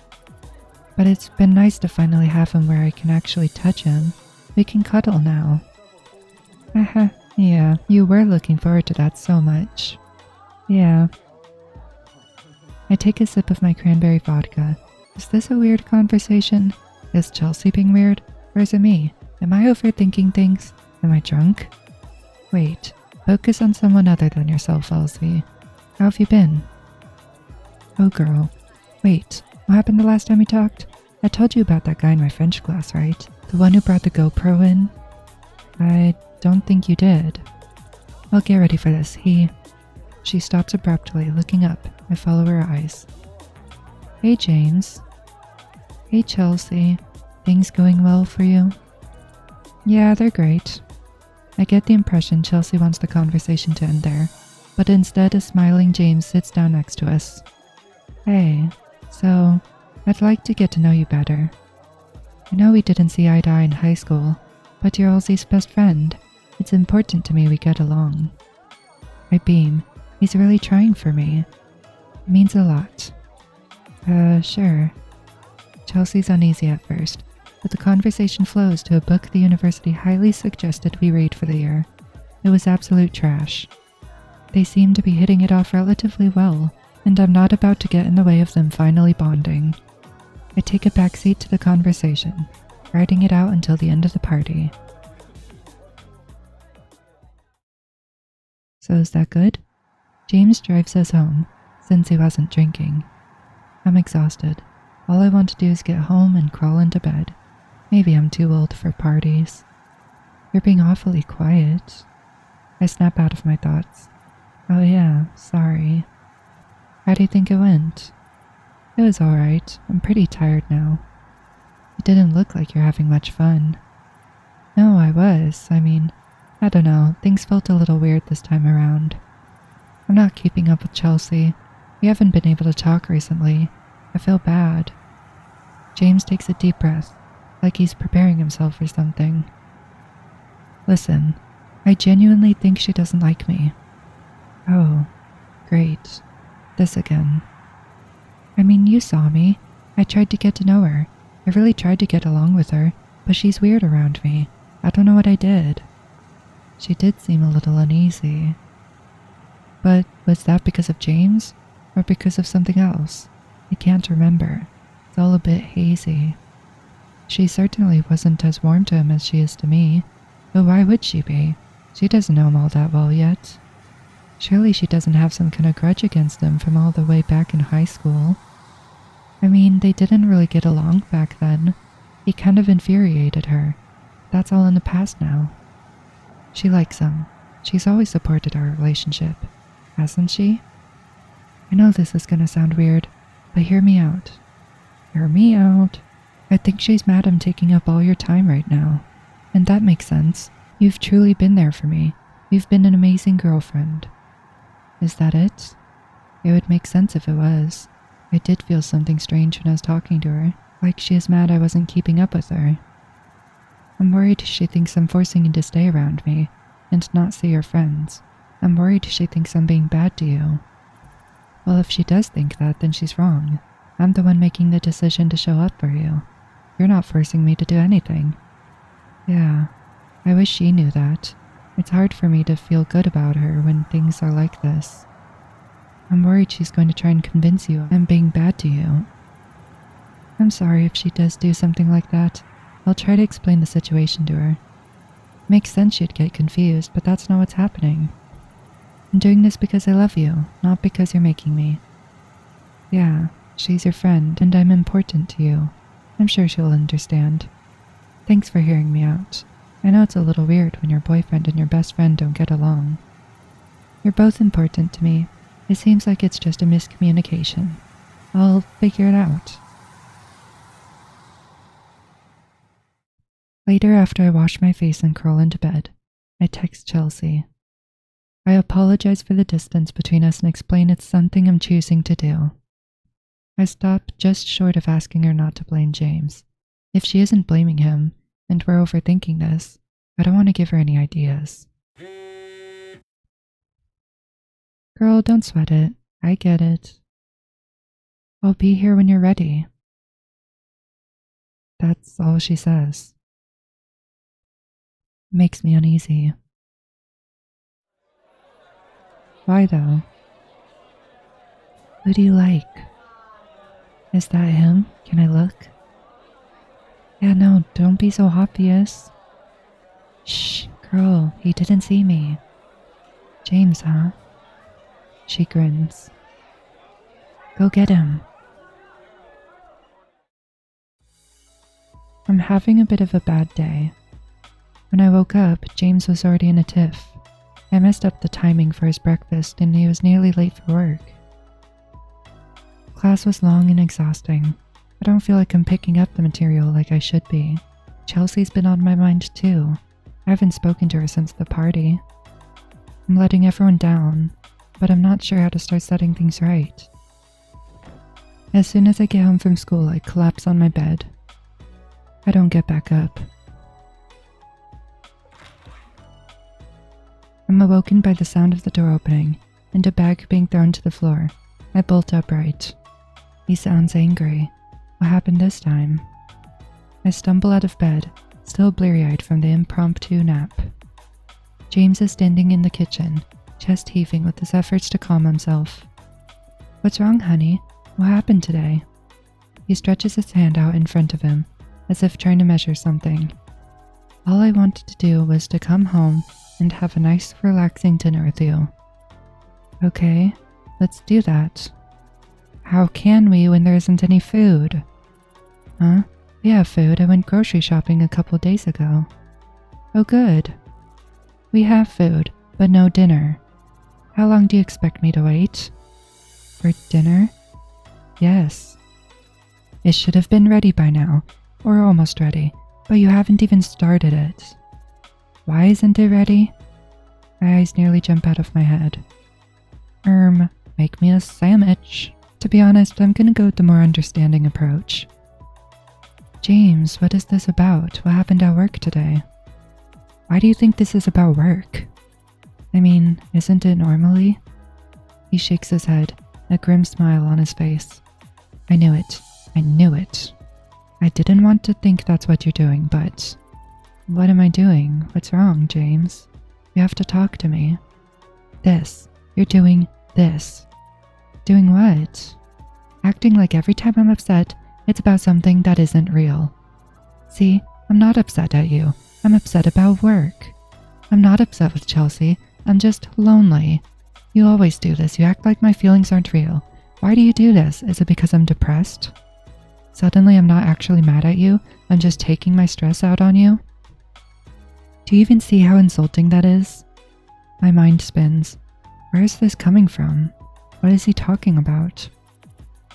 But it's been nice to finally have him where I can actually touch him. We can cuddle now. Haha, yeah, you were looking forward to that so much. Yeah. I take a sip of my cranberry vodka. Is this a weird conversation? Is Chelsea being weird? Or is it me? Am I overthinking things? Am I drunk? Wait, focus on someone other than yourself, Elsie. How have you been? Oh girl. Wait, what happened the last time we talked? I told you about that guy in my French class, right? The one who brought the GoPro in? I don't think you did. Well, get ready for this. She stops abruptly, looking up. I follow her eyes. Hey, James. Hey, Chelsea. Things going well for you? Yeah, they're great. I get the impression Chelsea wants the conversation to end there, but instead a smiling James sits down next to us. Hey, so I'd like to get to know you better. I know we didn't see eye to eye in high school, but you're Elsie's best friend. It's important to me we get along. I beam. He's really trying for me. It means a lot. Sure. Chelsea's uneasy at first, but the conversation flows to a book the university highly suggested we read for the year. It was absolute trash. They seem to be hitting it off relatively well, and I'm not about to get in the way of them finally bonding. I take a backseat to the conversation, riding it out until the end of the party. So is that good? James drives us home, since he wasn't drinking. I'm exhausted. All I want to do is get home and crawl into bed. Maybe I'm too old for parties. You're being awfully quiet. I snap out of my thoughts. Oh yeah, sorry. How do you think it went? It was alright. I'm pretty tired now. It didn't look like you're having much fun. No, I was. I don't know. Things felt a little weird this time around. I'm not keeping up with Chelsea. We haven't been able to talk recently. I feel bad. James takes a deep breath, like he's preparing himself for something. Listen, I genuinely think she doesn't like me. Oh, Great. This again. I mean, you saw me. I tried to get to know her. I really tried to get along with her, but she's weird around me. I don't know what I did. She did seem a little uneasy. But was that because of James? Or because of something else? I can't remember. It's all a bit hazy. She certainly wasn't as warm to him as she is to me. But why would she be? She doesn't know him all that well yet. Surely she doesn't have some kind of grudge against him from all the way back in high school. I mean, they didn't really get along back then. He kind of infuriated her. That's all in the past now. She likes him. She's always supported our relationship, hasn't she? I know this is gonna sound weird, but hear me out. Hear me out. I think she's mad I'm taking up all your time right now. And that makes sense. You've truly been there for me. You've been an amazing girlfriend. Is that it? It would make sense if it was. I did feel something strange when I was talking to her, like she is mad I wasn't keeping up with her. I'm worried she thinks I'm forcing you to stay around me and not see your friends. I'm worried she thinks I'm being bad to you. Well, if she does think that, then she's wrong. I'm the one making the decision to show up for you. You're not forcing me to do anything. Yeah, I wish she knew that. It's hard for me to feel good about her when things are like this. I'm worried she's going to try and convince you I'm being bad to you. I'm sorry if she does do something like that. I'll try to explain the situation to her. Makes sense she'd get confused, but that's not what's happening. I'm doing this because I love you, not because you're making me. Yeah, she's your friend, and I'm important to you. I'm sure she'll understand. Thanks for hearing me out. I know it's a little weird when your boyfriend and your best friend don't get along. You're both important to me. It seems like it's just a miscommunication. I'll figure it out. Later, after I wash my face and crawl into bed, I text Chelsea. I apologize for the distance between us and explain it's something I'm choosing to do. I stop just short of asking her not to blame James. If she isn't blaming him, and we're overthinking this, I don't want to give her any ideas. Girl, don't sweat it. I get it. I'll be here when you're ready. That's all she says. Makes me uneasy. Why though? Who do you like? Is that him? Can I look? Yeah, no, don't be so obvious. Shh, girl, he didn't see me. James, huh? She grins. Go get him. I'm having a bit of a bad day. When I woke up, James was already in a tiff. I messed up the timing for his breakfast and he was nearly late for work. Class was long and exhausting. I don't feel like I'm picking up the material like I should be. Chelsea's been on my mind too. I haven't spoken to her since the party. I'm letting everyone down, but I'm not sure how to start setting things right. As soon as I get home from school, I collapse on my bed. I don't get back up. I'm awoken by the sound of the door opening and a bag being thrown to the floor. I bolt upright. He sounds angry. What happened this time? I stumble out of bed, still bleary-eyed from the impromptu nap. James is standing in the kitchen, chest heaving with his efforts to calm himself. What's wrong, honey? What happened today? He stretches his hand out in front of him, as if trying to measure something. All I wanted to do was to come home and have a nice, relaxing dinner with you. Okay, let's do that. How can we when there isn't any food? Huh? We have food. I went grocery shopping a couple days ago. Oh, good. We have food, but no dinner. How long do you expect me to wait? For dinner? Yes. It should have been ready by now, or almost ready, but you haven't even started it. Why isn't it ready? My eyes nearly jump out of my head. Make me a sandwich. To be honest, I'm gonna go with the more understanding approach. James, what is this about? What happened at work today? Why do you think this is about work? I mean, isn't it normally? He shakes his head, a grim smile on his face. I knew it. I knew it. I didn't want to think that's what you're doing, but... What am I doing? What's wrong, James? You have to talk to me. This. You're doing this. Doing what? Acting like every time I'm upset, it's about something that isn't real. See, I'm not upset at you. I'm upset about work. I'm not upset with Chelsea. I'm just lonely. You always do this. You act like my feelings aren't real. Why do you do this? Is it because I'm depressed? Suddenly I'm not actually mad at you. I'm just taking my stress out on you. Do you even see how insulting that is? My mind spins. Where is this coming from? What is he talking about?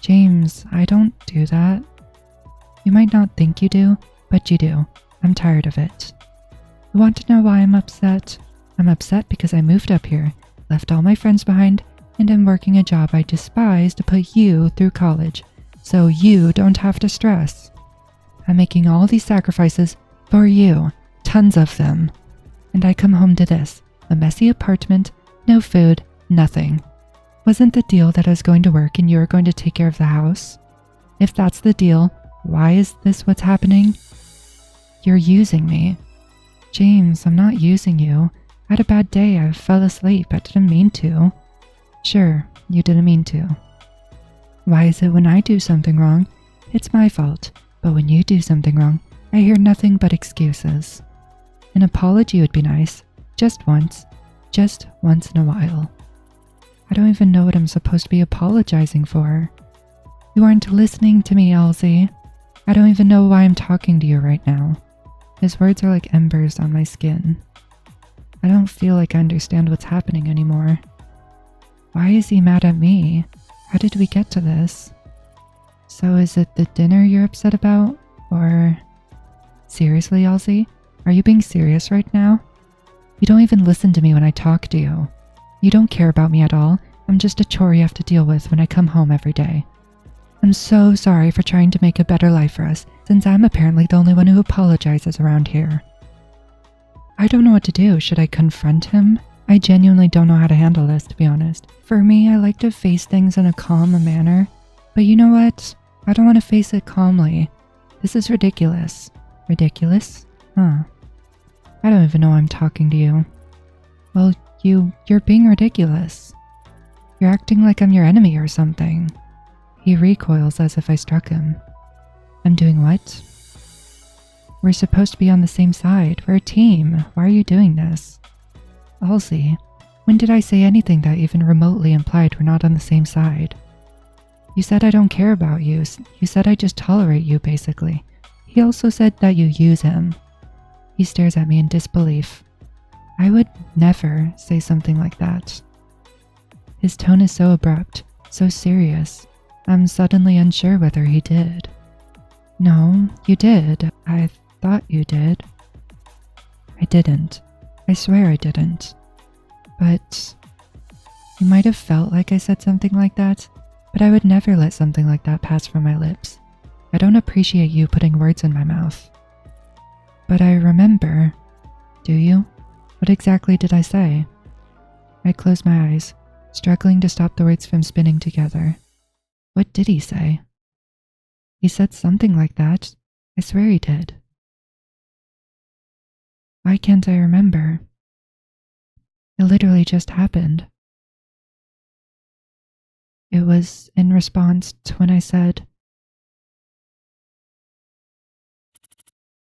James, I don't do that. You might not think you do, but you do. I'm tired of it. You want to know why I'm upset? I'm upset because I moved up here, left all my friends behind, and am working a job I despise to put you through college, so you don't have to stress. I'm making all these sacrifices for you, tons of them. And I come home to this, a messy apartment, no food, nothing. Wasn't the deal that I was going to work and you were going to take care of the house? If that's the deal, why is this what's happening? You're using me. James, I'm not using you. I had a bad day. I fell asleep. I didn't mean to. Sure, you didn't mean to. Why is it when I do something wrong, it's my fault, but when you do something wrong, I hear nothing but excuses? An apology would be nice. Just once in a while. I don't even know what I'm supposed to be apologizing for. You aren't listening to me, Elsie. I don't even know why I'm talking to you right now. His words are like embers on my skin. I don't feel like I understand what's happening anymore. Why is he mad at me? How did we get to this? So is it the dinner you're upset about? Or... Seriously, Elsie? Are you being serious right now? You don't even listen to me when I talk to you. You don't care about me at all. I'm just a chore you have to deal with when I come home every day. I'm so sorry for trying to make a better life for us, since I'm apparently the only one who apologizes around here. I don't know what to do. Should I confront him? I genuinely don't know how to handle this, to be honest. For me, I like to face things in a calm manner. But you know what? I don't want to face it calmly. This is ridiculous. Ridiculous? Huh. I don't even know why I'm talking to you. Well, you're being ridiculous. You're acting like I'm your enemy or something. He recoils as if I struck him. I'm doing what? We're supposed to be on the same side. We're a team. Why are you doing this? Halsey, when did I say anything that even remotely implied we're not on the same side? You said I don't care about you. You said I just tolerate you, basically. He also said that you use him. He stares at me in disbelief. I would never say something like that. His tone is so abrupt, so serious. I'm suddenly unsure whether he did. No, you did. I thought you did. I didn't. I swear I didn't. But you might have felt like I said something like that, but I would never let something like that pass from my lips. I don't appreciate you putting words in my mouth. But I remember. Do you? What exactly did I say? I closed my eyes, struggling to stop the words from spinning together. What did he say? He said something like that. I swear he did. Why can't I remember? It literally just happened. It was in response to when I said,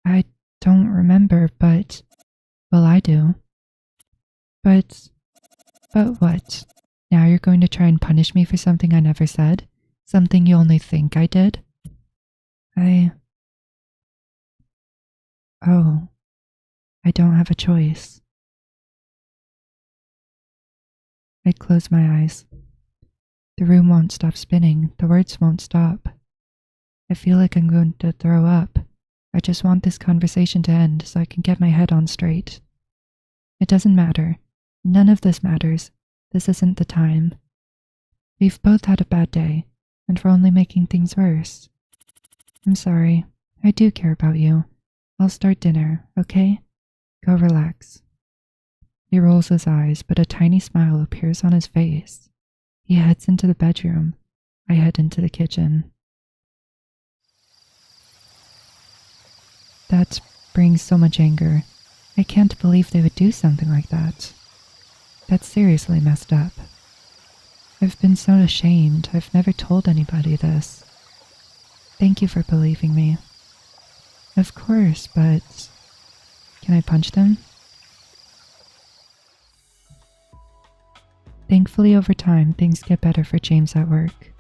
I don't remember, but... Well, I do. But what? Now you're going to try and punish me for something I never said? Something you only think I did? Oh, I don't have a choice. I close my eyes. The room won't stop spinning. The words won't stop. I feel like I'm going to throw up. I just want this conversation to end so I can get my head on straight. It doesn't matter. None of this matters. This isn't the time. We've both had a bad day, and we're only making things worse. I'm sorry. I do care about you. I'll start dinner, okay? Go relax. He rolls his eyes, but a tiny smile appears on his face. He heads into the bedroom. I head into the kitchen. That brings so much anger. I can't believe they would do something like that. That's seriously messed up. I've been so ashamed. I've never told anybody this. Thank you for believing me. Of course, but can I punch them? Thankfully, over time, things get better for James at work.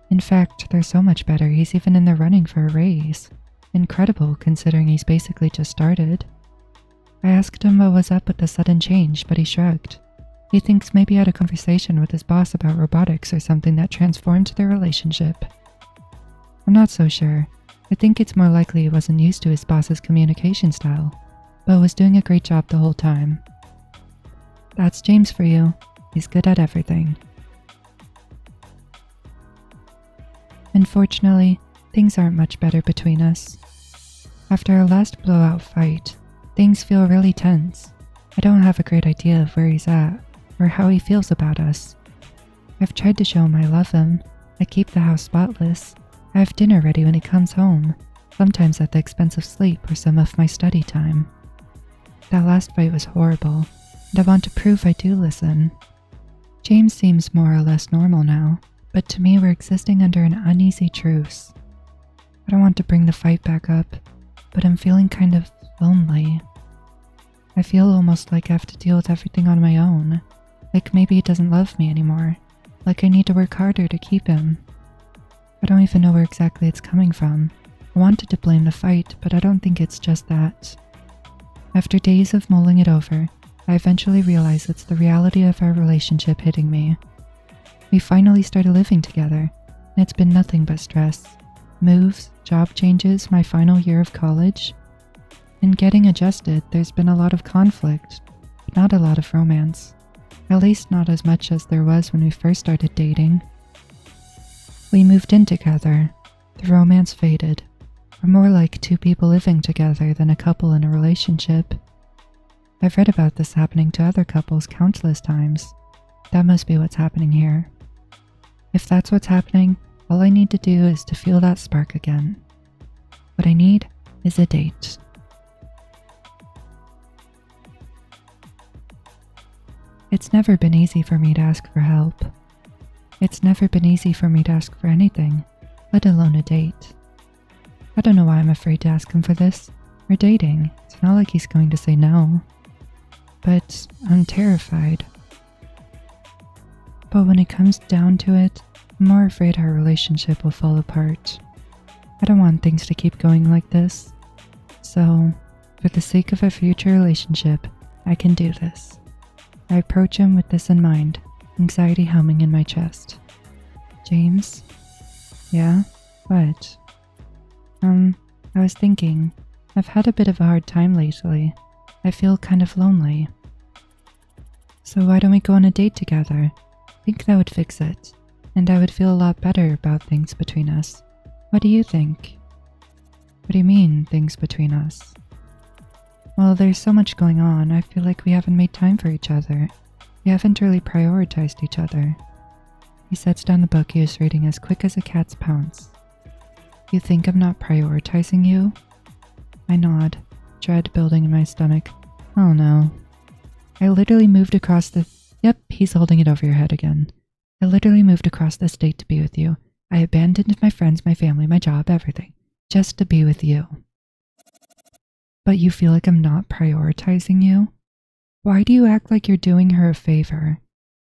In fact, they're so much better, he's even in the running for a raise. Incredible, considering he's basically just started. I asked him what was up with the sudden change, but he shrugged. He thinks maybe he had a conversation with his boss about robotics or something that transformed their relationship. I'm not so sure. I think it's more likely he wasn't used to his boss's communication style, but was doing a great job the whole time. That's James for you. He's good at everything. Unfortunately, things aren't much better between us. After our last blowout fight, things feel really tense. I don't have a great idea of where he's at or how he feels about us. I've tried to show him I love him. I keep the house spotless. I have dinner ready when he comes home, sometimes at the expense of sleep or some of my study time. That last fight was horrible, and I want to prove I do listen. James seems more or less normal now, but to me we're existing under an uneasy truce. I don't want to bring the fight back up, but I'm feeling kind of lonely. I feel almost like I have to deal with everything on my own, like maybe he doesn't love me anymore, like I need to work harder to keep him. I don't even know where exactly it's coming from. I wanted to blame the fight, but I don't think it's just that. After days of mulling it over, I eventually realized it's the reality of our relationship hitting me. We finally started living together, and it's been nothing but stress. Moves, job changes, my final year of college. In getting adjusted, there's been a lot of conflict, but not a lot of romance. At least not as much as there was when we first started dating. We moved in together. The romance faded. We're more like two people living together than a couple in a relationship. I've read about this happening to other couples countless times. That must be what's happening here. If that's what's happening, all I need to do is to feel that spark again. What I need is a date. It's never been easy for me to ask for help. It's never been easy for me to ask for anything, let alone a date. I don't know why I'm afraid to ask him for this. We're dating. It's not like he's going to say no. But I'm terrified. But when it comes down to it, I'm more afraid our relationship will fall apart. I don't want things to keep going like this. So, for the sake of a future relationship, I can do this. I approach him with this in mind, anxiety humming in my chest. James? Yeah? What? I was thinking, I've had a bit of a hard time lately. I feel kind of lonely. So why don't we go on a date together? I think that would fix it, and I would feel a lot better about things between us. What do you think? What do you mean, things between us? Well, there's so much going on, I feel like we haven't made time for each other. We haven't really prioritized each other. He sets down the book he is reading as quick as a cat's pounce. You think I'm not prioritizing you? I nod, dread building in my stomach. Oh no. I literally moved across the... Yep, he's holding it over your head again. I literally moved across the state to be with you. I abandoned my friends, my family, my job, everything, just to be with you. But you feel like I'm not prioritizing you? Why do you act like you're doing her a favor?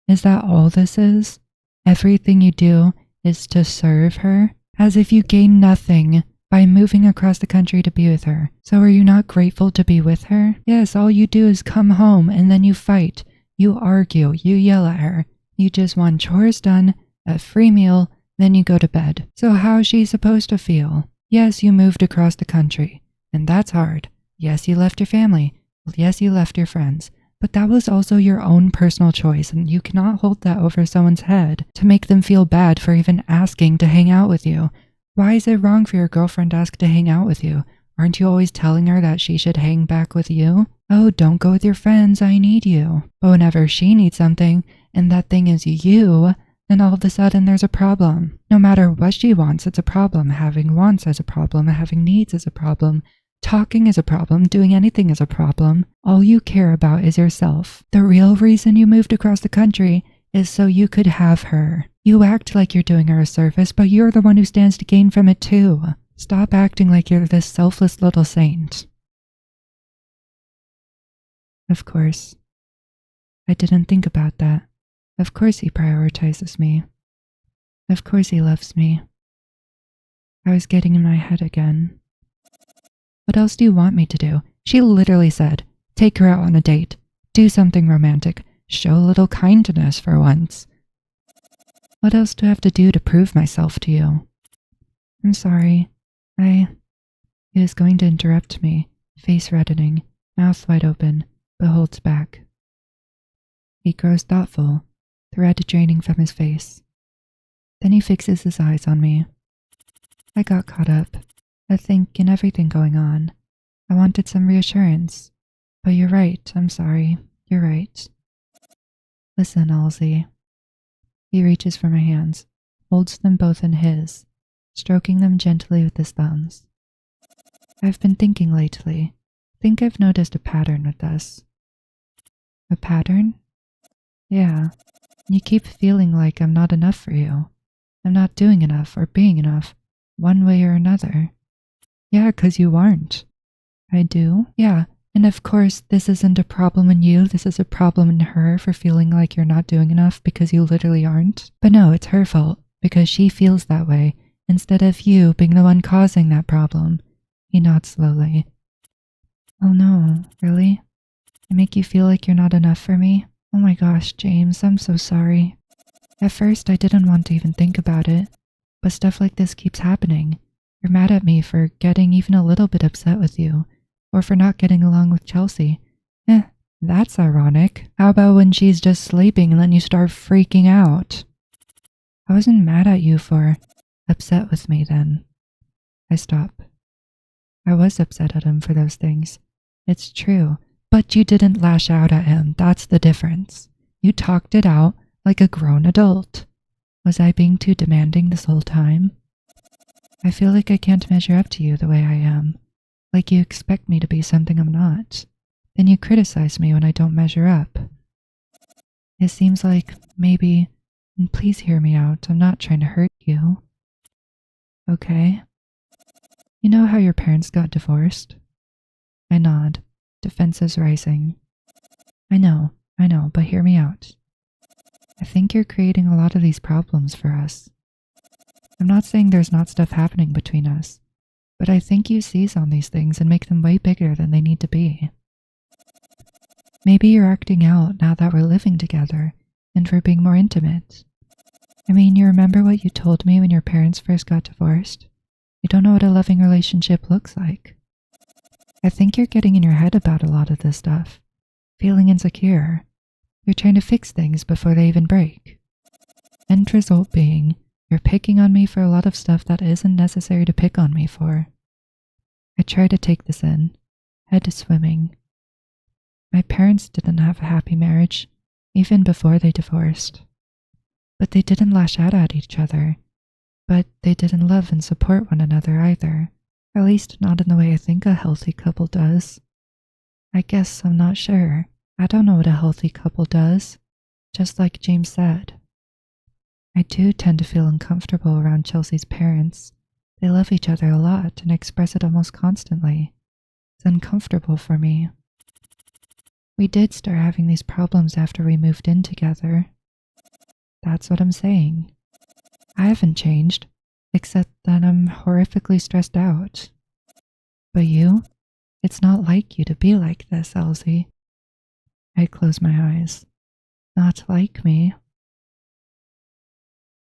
Is that all this is? Everything you do is to serve her? As if you gain nothing by moving across the country to be with her. So are you not grateful to be with her? Yes, all you do is come home and then you fight. You argue, you yell at her. You just want chores done, a free meal, then you go to bed. So how is she supposed to feel? Yes, you moved across the country, and that's hard. Yes, you left your family. Yes, you left your friends. But that was also your own personal choice, and you cannot hold that over someone's head to make them feel bad for even asking to hang out with you. Why is it wrong for your girlfriend to ask to hang out with you? Aren't you always telling her that she should hang back with you? Oh, don't go with your friends, I need you. But whenever she needs something, and that thing is you, and all of a sudden there's a problem. No matter what she wants, it's a problem. Having wants is a problem. Having needs is a problem. Talking is a problem. Doing anything is a problem. All you care about is yourself. The real reason you moved across the country is so you could have her. You act like you're doing her a service, but you're the one who stands to gain from it too. Stop acting like you're this selfless little saint. Of course. I didn't think about that. Of course he prioritizes me. Of course he loves me. I was getting in my head again. What else do you want me to do? She literally said, take her out on a date. Do something romantic. Show a little kindness for once. What else do I have to do to prove myself to you? I'm sorry. He was going to interrupt me, face reddening, mouth wide open, but holds back. He grows thoughtful, thread draining from his face. Then he fixes his eyes on me. I got caught up, I think, in everything going on. I wanted some reassurance. But you're right, I'm sorry. You're right. Listen, Halsey. He reaches for my hands, holds them both in his, stroking them gently with his thumbs. I've been thinking lately. Think I've noticed a pattern with us. A pattern? Yeah. You keep feeling like I'm not enough for you. I'm not doing enough or being enough, one way or another. Yeah, 'cause you aren't. I do? Yeah. And of course, this isn't a problem in you, this is a problem in her for feeling like you're not doing enough because you literally aren't. But no, it's her fault, because she feels that way, instead of you being the one causing that problem. He nods slowly. Oh no, really? I make you feel like you're not enough for me? Oh my gosh, James, I'm so sorry. At first, I didn't want to even think about it, but stuff like this keeps happening. You're mad at me for getting even a little bit upset with you, or for not getting along with Chelsea. That's ironic. How about when she's just sleeping and then you start freaking out? I wasn't mad at you for upset with me then. I stop. I was upset at him for those things. It's true. But you didn't lash out at him. That's the difference. You talked it out like a grown adult. Was I being too demanding this whole time? I feel like I can't measure up to you the way I am. Like you expect me to be something I'm not. Then you criticize me when I don't measure up. It seems like maybe, and please hear me out, I'm not trying to hurt you. Okay? You know how your parents got divorced? I nod, defenses rising. I know, but hear me out. I think you're creating a lot of these problems for us. I'm not saying there's not stuff happening between us, but I think you seize on these things and make them way bigger than they need to be. Maybe you're acting out now that we're living together and we're being more intimate. I mean, you remember what you told me when your parents first got divorced? You don't know what a loving relationship looks like. I think you're getting in your head about a lot of this stuff, feeling insecure. You're trying to fix things before they even break. End result being, you're picking on me for a lot of stuff that isn't necessary to pick on me for. I try to take this in, head swimming. My parents didn't have a happy marriage, even before they divorced. But they didn't lash out at each other. But they didn't love and support one another either. At least not in the way I think a healthy couple does. I guess I'm not sure. I don't know what a healthy couple does, just like James said. I do tend to feel uncomfortable around Chelsea's parents. They love each other a lot and express it almost constantly. It's uncomfortable for me. We did start having these problems after we moved in together. That's what I'm saying. I haven't changed, except that I'm horrifically stressed out. But you? It's not like you to be like this, Elsie. I close my eyes. Not like me.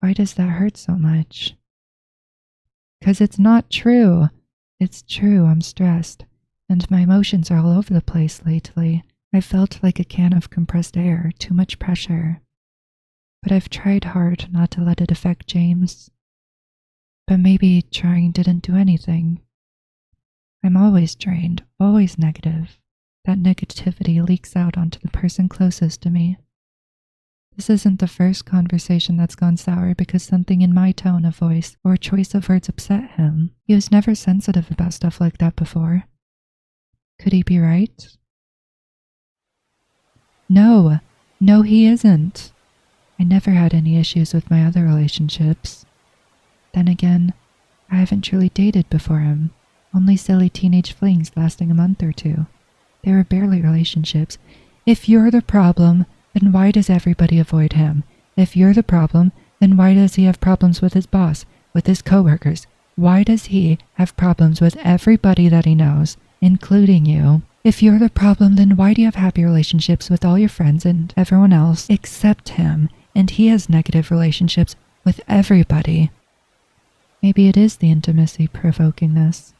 Why does that hurt so much? 'Cause it's not true. It's true, I'm stressed, and my emotions are all over the place lately. I felt like a can of compressed air, too much pressure. But I've tried hard not to let it affect James. But maybe trying didn't do anything. I'm always drained, always negative. That negativity leaks out onto the person closest to me. This isn't the first conversation that's gone sour because something in my tone of voice or choice of words upset him. He was never sensitive about stuff like that before. Could he be right? No, he isn't. I never had any issues with my other relationships. Then again, I haven't truly dated before him. Only silly teenage flings lasting a month or two. They were barely relationships. If you're the problem, then why does everybody avoid him? If you're the problem, then why does he have problems with his boss, with his coworkers? Why does he have problems with everybody that he knows, including you? If you're the problem, then why do you have happy relationships with all your friends and everyone else except him, and he has negative relationships with everybody? Maybe it is the intimacy provoking this.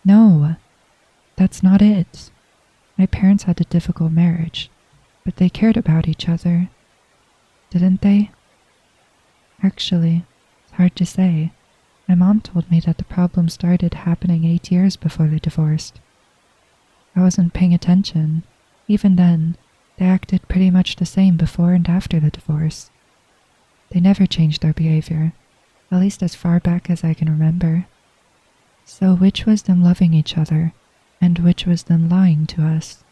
No, that's not it. My parents had a difficult marriage, but they cared about each other, didn't they? Actually, it's hard to say. My mom told me that the problem started happening 8 years before they divorced. I wasn't paying attention. Even then, they acted pretty much the same before and after the divorce. They never changed their behavior, at least as far back as I can remember. So which was them loving each other, and which was them lying to us?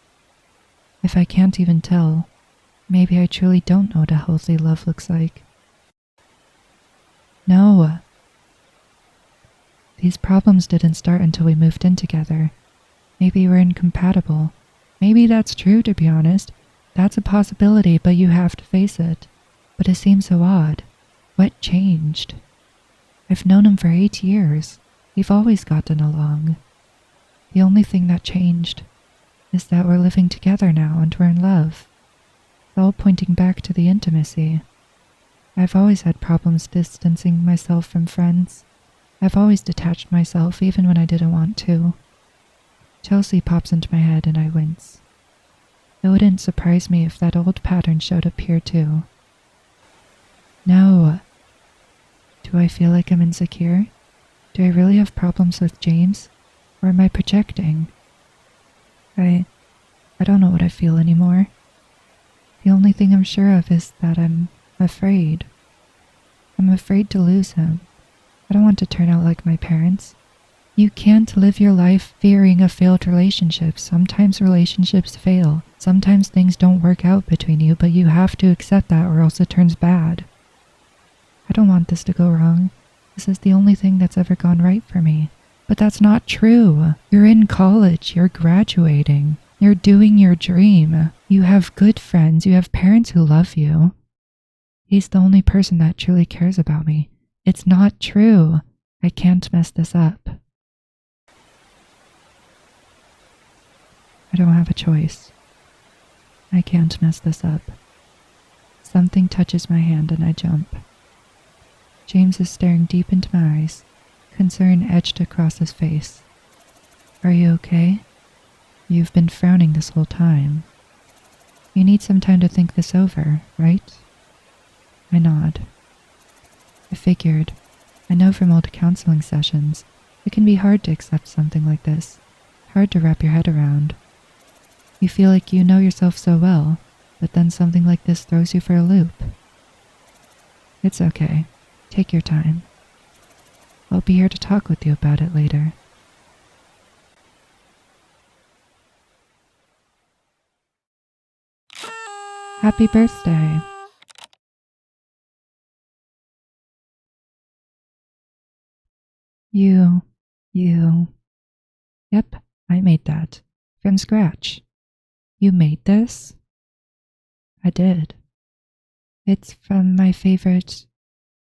If I can't even tell, maybe I truly don't know what a healthy love looks like. No. These problems didn't start until we moved in together. Maybe we're incompatible. Maybe that's true, to be honest. That's a possibility, but you have to face it. But it seems so odd. What changed? I've known him for 8 years. We've always gotten along. The only thing that changed is that we're living together now and we're in love. It's all pointing back to the intimacy. I've always had problems distancing myself from friends. I've always detached myself even when I didn't want to. Chelsea pops into my head and I wince. It wouldn't surprise me if that old pattern showed up here too. No. Do I feel like I'm insecure? Do I really have problems with James? Or am I projecting? I don't know what I feel anymore. The only thing I'm sure of is that I'm afraid. I'm afraid to lose him. I don't want to turn out like my parents. You can't live your life fearing a failed relationship. Sometimes relationships fail. Sometimes things don't work out between you, but you have to accept that or else it turns bad. I don't want this to go wrong. This is the only thing that's ever gone right for me. But that's not true. You're in college. You're graduating. You're doing your dream. You have good friends. You have parents who love you. He's the only person that truly cares about me. It's not true. I can't mess this up. I don't have a choice. I can't mess this up. Something touches my hand and I jump. James is staring deep into my eyes, concern etched across his face. Are you okay? You've been frowning this whole time. You need some time to think this over, right? I nod. I figured. I know from old counseling sessions, it can be hard to accept something like this. Hard to wrap your head around. You feel like you know yourself so well, but then something like this throws you for a loop. It's okay. Take your time. I'll be here to talk with you about it later. Happy birthday! You. Yep, I made that. From scratch. You made this? I did. It's from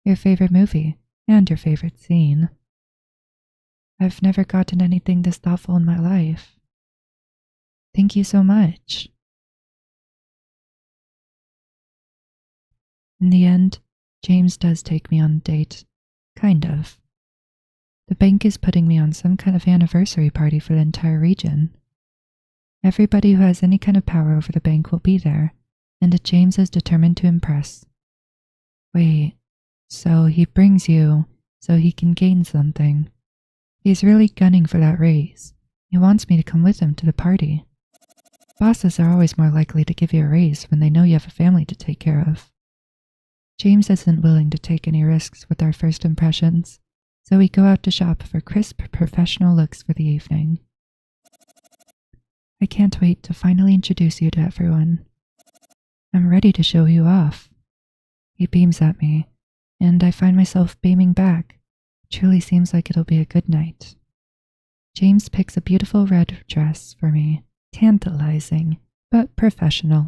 your favorite movie, and your favorite scene. I've never gotten anything this thoughtful in my life. Thank you so much. In the end, James does take me on a date. Kind of. The bank is putting me on some kind of anniversary party for the entire region. Everybody who has any kind of power over the bank will be there, and James is determined to impress. Wait, so he brings you so he can gain something. He's really gunning for that raise. He wants me to come with him to the party. Bosses are always more likely to give you a raise when they know you have a family to take care of. James isn't willing to take any risks with our first impressions, so we go out to shop for crisp, professional looks for the evening. I can't wait to finally introduce you to everyone. I'm ready to show you off. He beams at me, and I find myself beaming back. Truly seems like it'll be a good night. James picks a beautiful red dress for me, tantalizing, but professional.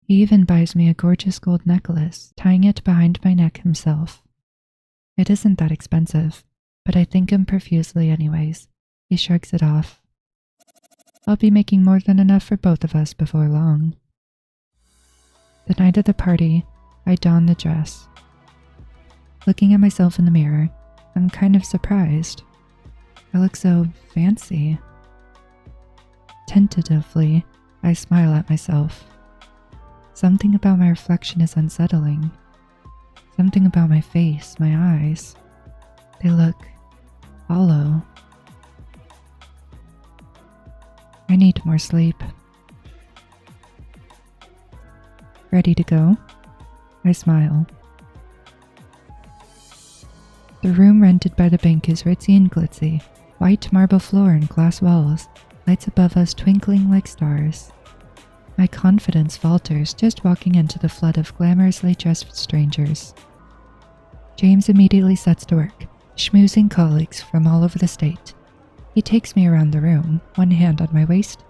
He even buys me a gorgeous gold necklace, tying it behind my neck himself. It isn't that expensive, but I thank him profusely anyways. He shrugs it off. I'll be making more than enough for both of us before long. The night of the party, I don the dress. Looking at myself in the mirror, I'm kind of surprised. I look so fancy. Tentatively, I smile at myself. Something about my reflection is unsettling. Something about my face, my eyes. They look hollow. I need more sleep. Ready to go? I smile. The room rented by the bank is ritzy and glitzy. White marble floor and glass walls, lights above us twinkling like stars. My confidence falters just walking into the flood of glamorously dressed strangers. James immediately sets to work, schmoozing colleagues from all over the state. He takes me around the room, one hand on my waist,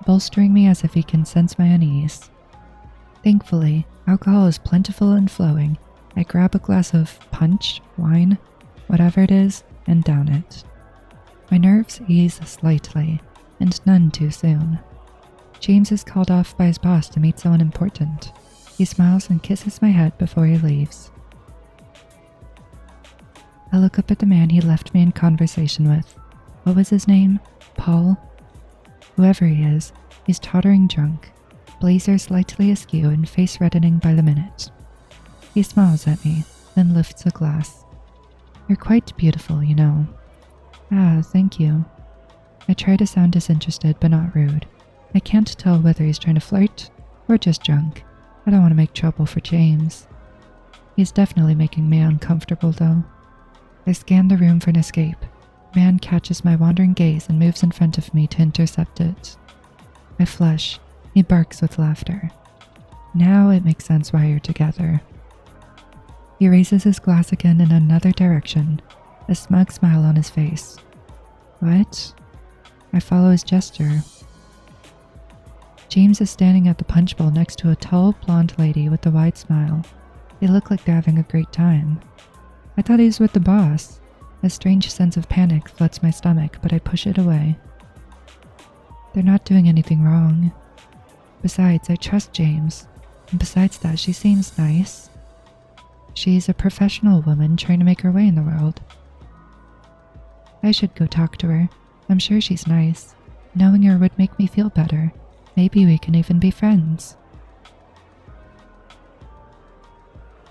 bolstering me as if he can sense my unease. Thankfully, alcohol is plentiful and flowing. I grab a glass of punch, wine, whatever it is, and down it. My nerves ease slightly, and none too soon. James is called off by his boss to meet someone important. He smiles and kisses my head before he leaves. I look up at the man he left me in conversation with. What was his name? Paul? Whoever he is, he's tottering drunk, blazer slightly askew and face reddening by the minute. He smiles at me, then lifts a glass. You're quite beautiful, you know. Ah, thank you. I try to sound disinterested but not rude. I can't tell whether he's trying to flirt or just drunk. I don't want to make trouble for James. He's definitely making me uncomfortable though. I scan the room for an escape. Man catches my wandering gaze and moves in front of me to intercept it. I flush. He barks with laughter. Now it makes sense why you're together. He raises his glass again in another direction, a smug smile on his face. What? I follow his gesture. James is standing at the punch bowl next to a tall, blonde lady with a wide smile. They look like they're having a great time. I thought he was with the boss. A strange sense of panic floods my stomach, but I push it away. They're not doing anything wrong. Besides, I trust James. And besides that, she seems nice. She's a professional woman trying to make her way in the world. I should go talk to her. I'm sure she's nice. Knowing her would make me feel better. Maybe we can even be friends.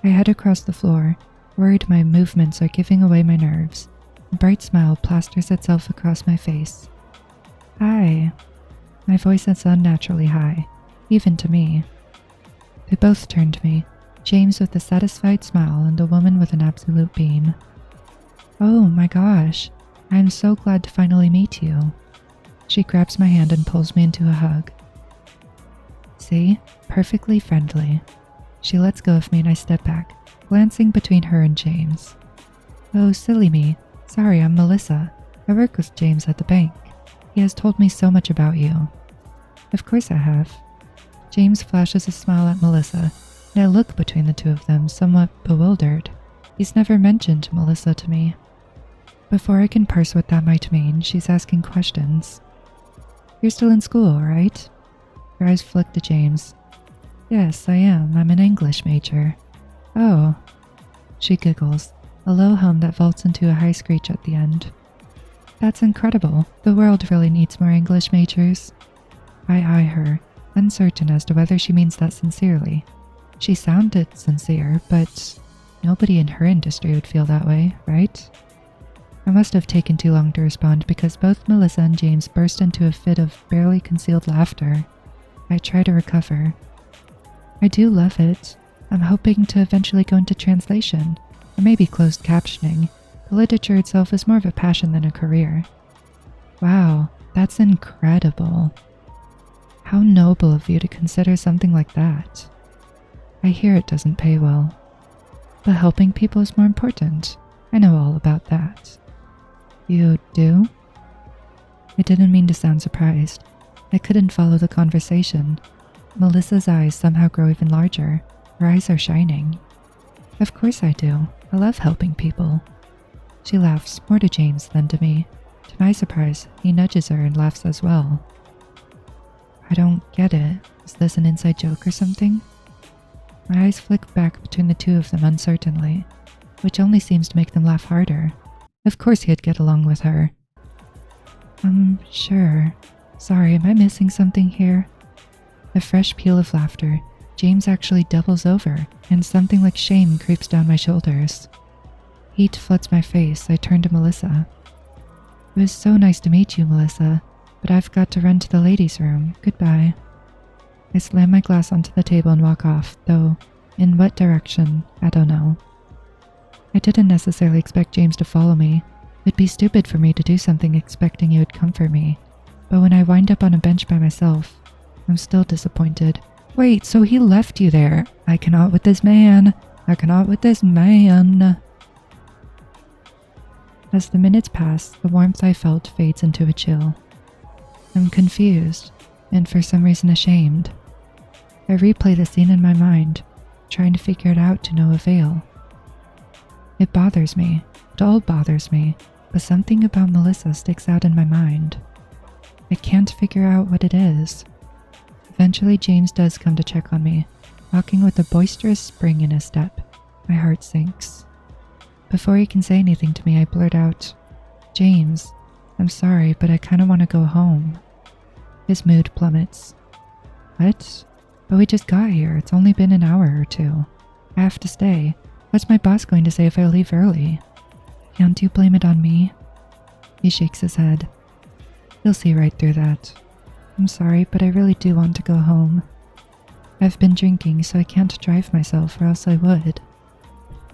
I head across the floor, worried my movements are giving away my nerves. A bright smile plasters itself across my face. Hi. My voice is unnaturally high, even to me. They both turn to me, James with a satisfied smile and the woman with an absolute beam. Oh my gosh, I am so glad to finally meet you. She grabs my hand and pulls me into a hug. See? Perfectly friendly. She lets go of me and I step back, glancing between her and James. Oh, silly me. Sorry, I'm Melissa. I work with James at the bank. He has told me so much about you. Of course I have. James flashes a smile at Melissa, and I look between the two of them, somewhat bewildered. He's never mentioned Melissa to me. Before I can parse what that might mean, she's asking questions. You're still in school, right? Her eyes flick to James. Yes, I am. I'm an English major. Oh. She giggles, a low hum that vaults into a high screech at the end. That's incredible. The world really needs more English majors. I eye her, uncertain as to whether she means that sincerely. She sounded sincere, but nobody in her industry would feel that way, right? I must have taken too long to respond because both Melissa and James burst into a fit of barely concealed laughter. I try to recover. I do love it. I'm hoping to eventually go into translation, or maybe closed captioning. The literature itself is more of a passion than a career. Wow, that's incredible. How noble of you to consider something like that. I hear it doesn't pay well, but helping people is more important. I know all about that. You do? I didn't mean to sound surprised. I couldn't follow the conversation. Melissa's eyes somehow grow even larger. Her eyes are shining. Of course I do. I love helping people. She laughs, more to James than to me. To my surprise, he nudges her and laughs as well. I don't get it. Is this an inside joke or something? My eyes flick back between the two of them uncertainly, which only seems to make them laugh harder. Of course he'd get along with her. Sure. Sorry, am I missing something here? A fresh peal of laughter. James actually doubles over, and something like shame creeps down my shoulders. Heat floods my face. I turn to Melissa. It was so nice to meet you, Melissa, but I've got to run to the ladies' room. Goodbye. I slam my glass onto the table and walk off, though in what direction, I don't know. I didn't necessarily expect James to follow me. It'd be stupid for me to do something expecting he would come for me. But when I wind up on a bench by myself, I'm still disappointed. Wait, so he left you there? I cannot with this man. I cannot with this man. As the minutes pass, the warmth I felt fades into a chill. I'm confused, and for some reason ashamed. I replay the scene in my mind, trying to figure it out to no avail. It bothers me. It all bothers me, but something about Melissa sticks out in my mind. I can't figure out what it is. Eventually, James does come to check on me, walking with a boisterous spring in his step. My heart sinks. Before he can say anything to me, I blurt out, James, I'm sorry, but I kind of want to go home. His mood plummets. What? But we just got here. It's only been an hour or two. I have to stay. What's my boss going to say if I leave early? Can't you blame it on me? He shakes his head. You'll see right through that. I'm sorry, but I really do want to go home. I've been drinking, so I can't drive myself, or else I would.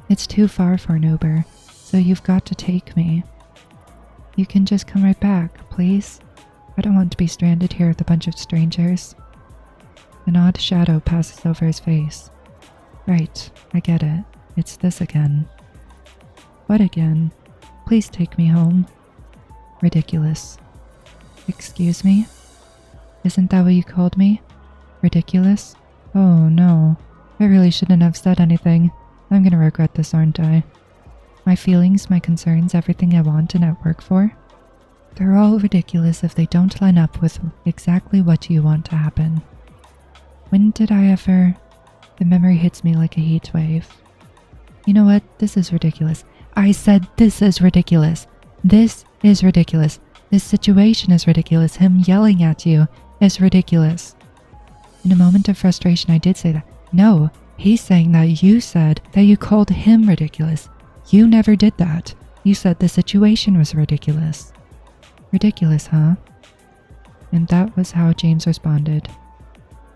It's too far for an Uber, so you've got to take me. You can just come right back, please? I don't want to be stranded here with a bunch of strangers. An odd shadow passes over his face. Right, I get it. It's this again. What again? Please take me home. Ridiculous. Excuse me? Isn't that what you called me? Ridiculous? Oh no, I really shouldn't have said anything. I'm gonna regret this, aren't I? My feelings, my concerns, everything I want and at work for? They're all ridiculous if they don't line up with exactly what you want to happen. When did I ever... The memory hits me like a heat wave. You know what? This is ridiculous. I said this is ridiculous. This is ridiculous. This situation is ridiculous. Him yelling at you is ridiculous. In a moment of frustration, I did say that. No, he's saying that you said that you called him ridiculous. You never did that. You said the situation was ridiculous. Ridiculous, huh? And that was how James responded.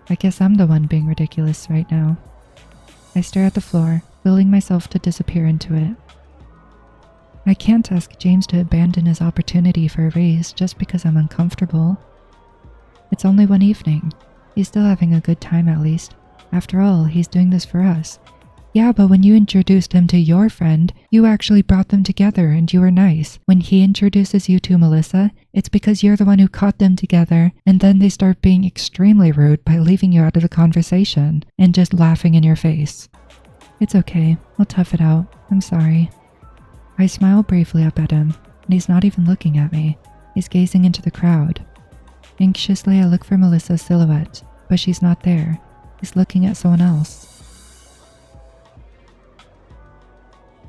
I guess I'm the one being ridiculous right now. I stare at the floor, willing myself to disappear into it. I can't ask James to abandon his opportunity for a raise just because I'm uncomfortable. It's only one evening. He's still having a good time at least. After all, he's doing this for us. Yeah, but when you introduced him to your friend, you actually brought them together and you were nice. When he introduces you to Melissa, it's because you're the one who caught them together, and then they start being extremely rude by leaving you out of the conversation and just laughing in your face. It's okay, we'll tough it out. I'm sorry. I smile briefly up at him, and he's not even looking at me. He's gazing into the crowd. Anxiously, I look for Melissa's silhouette, but she's not there. He's looking at someone else.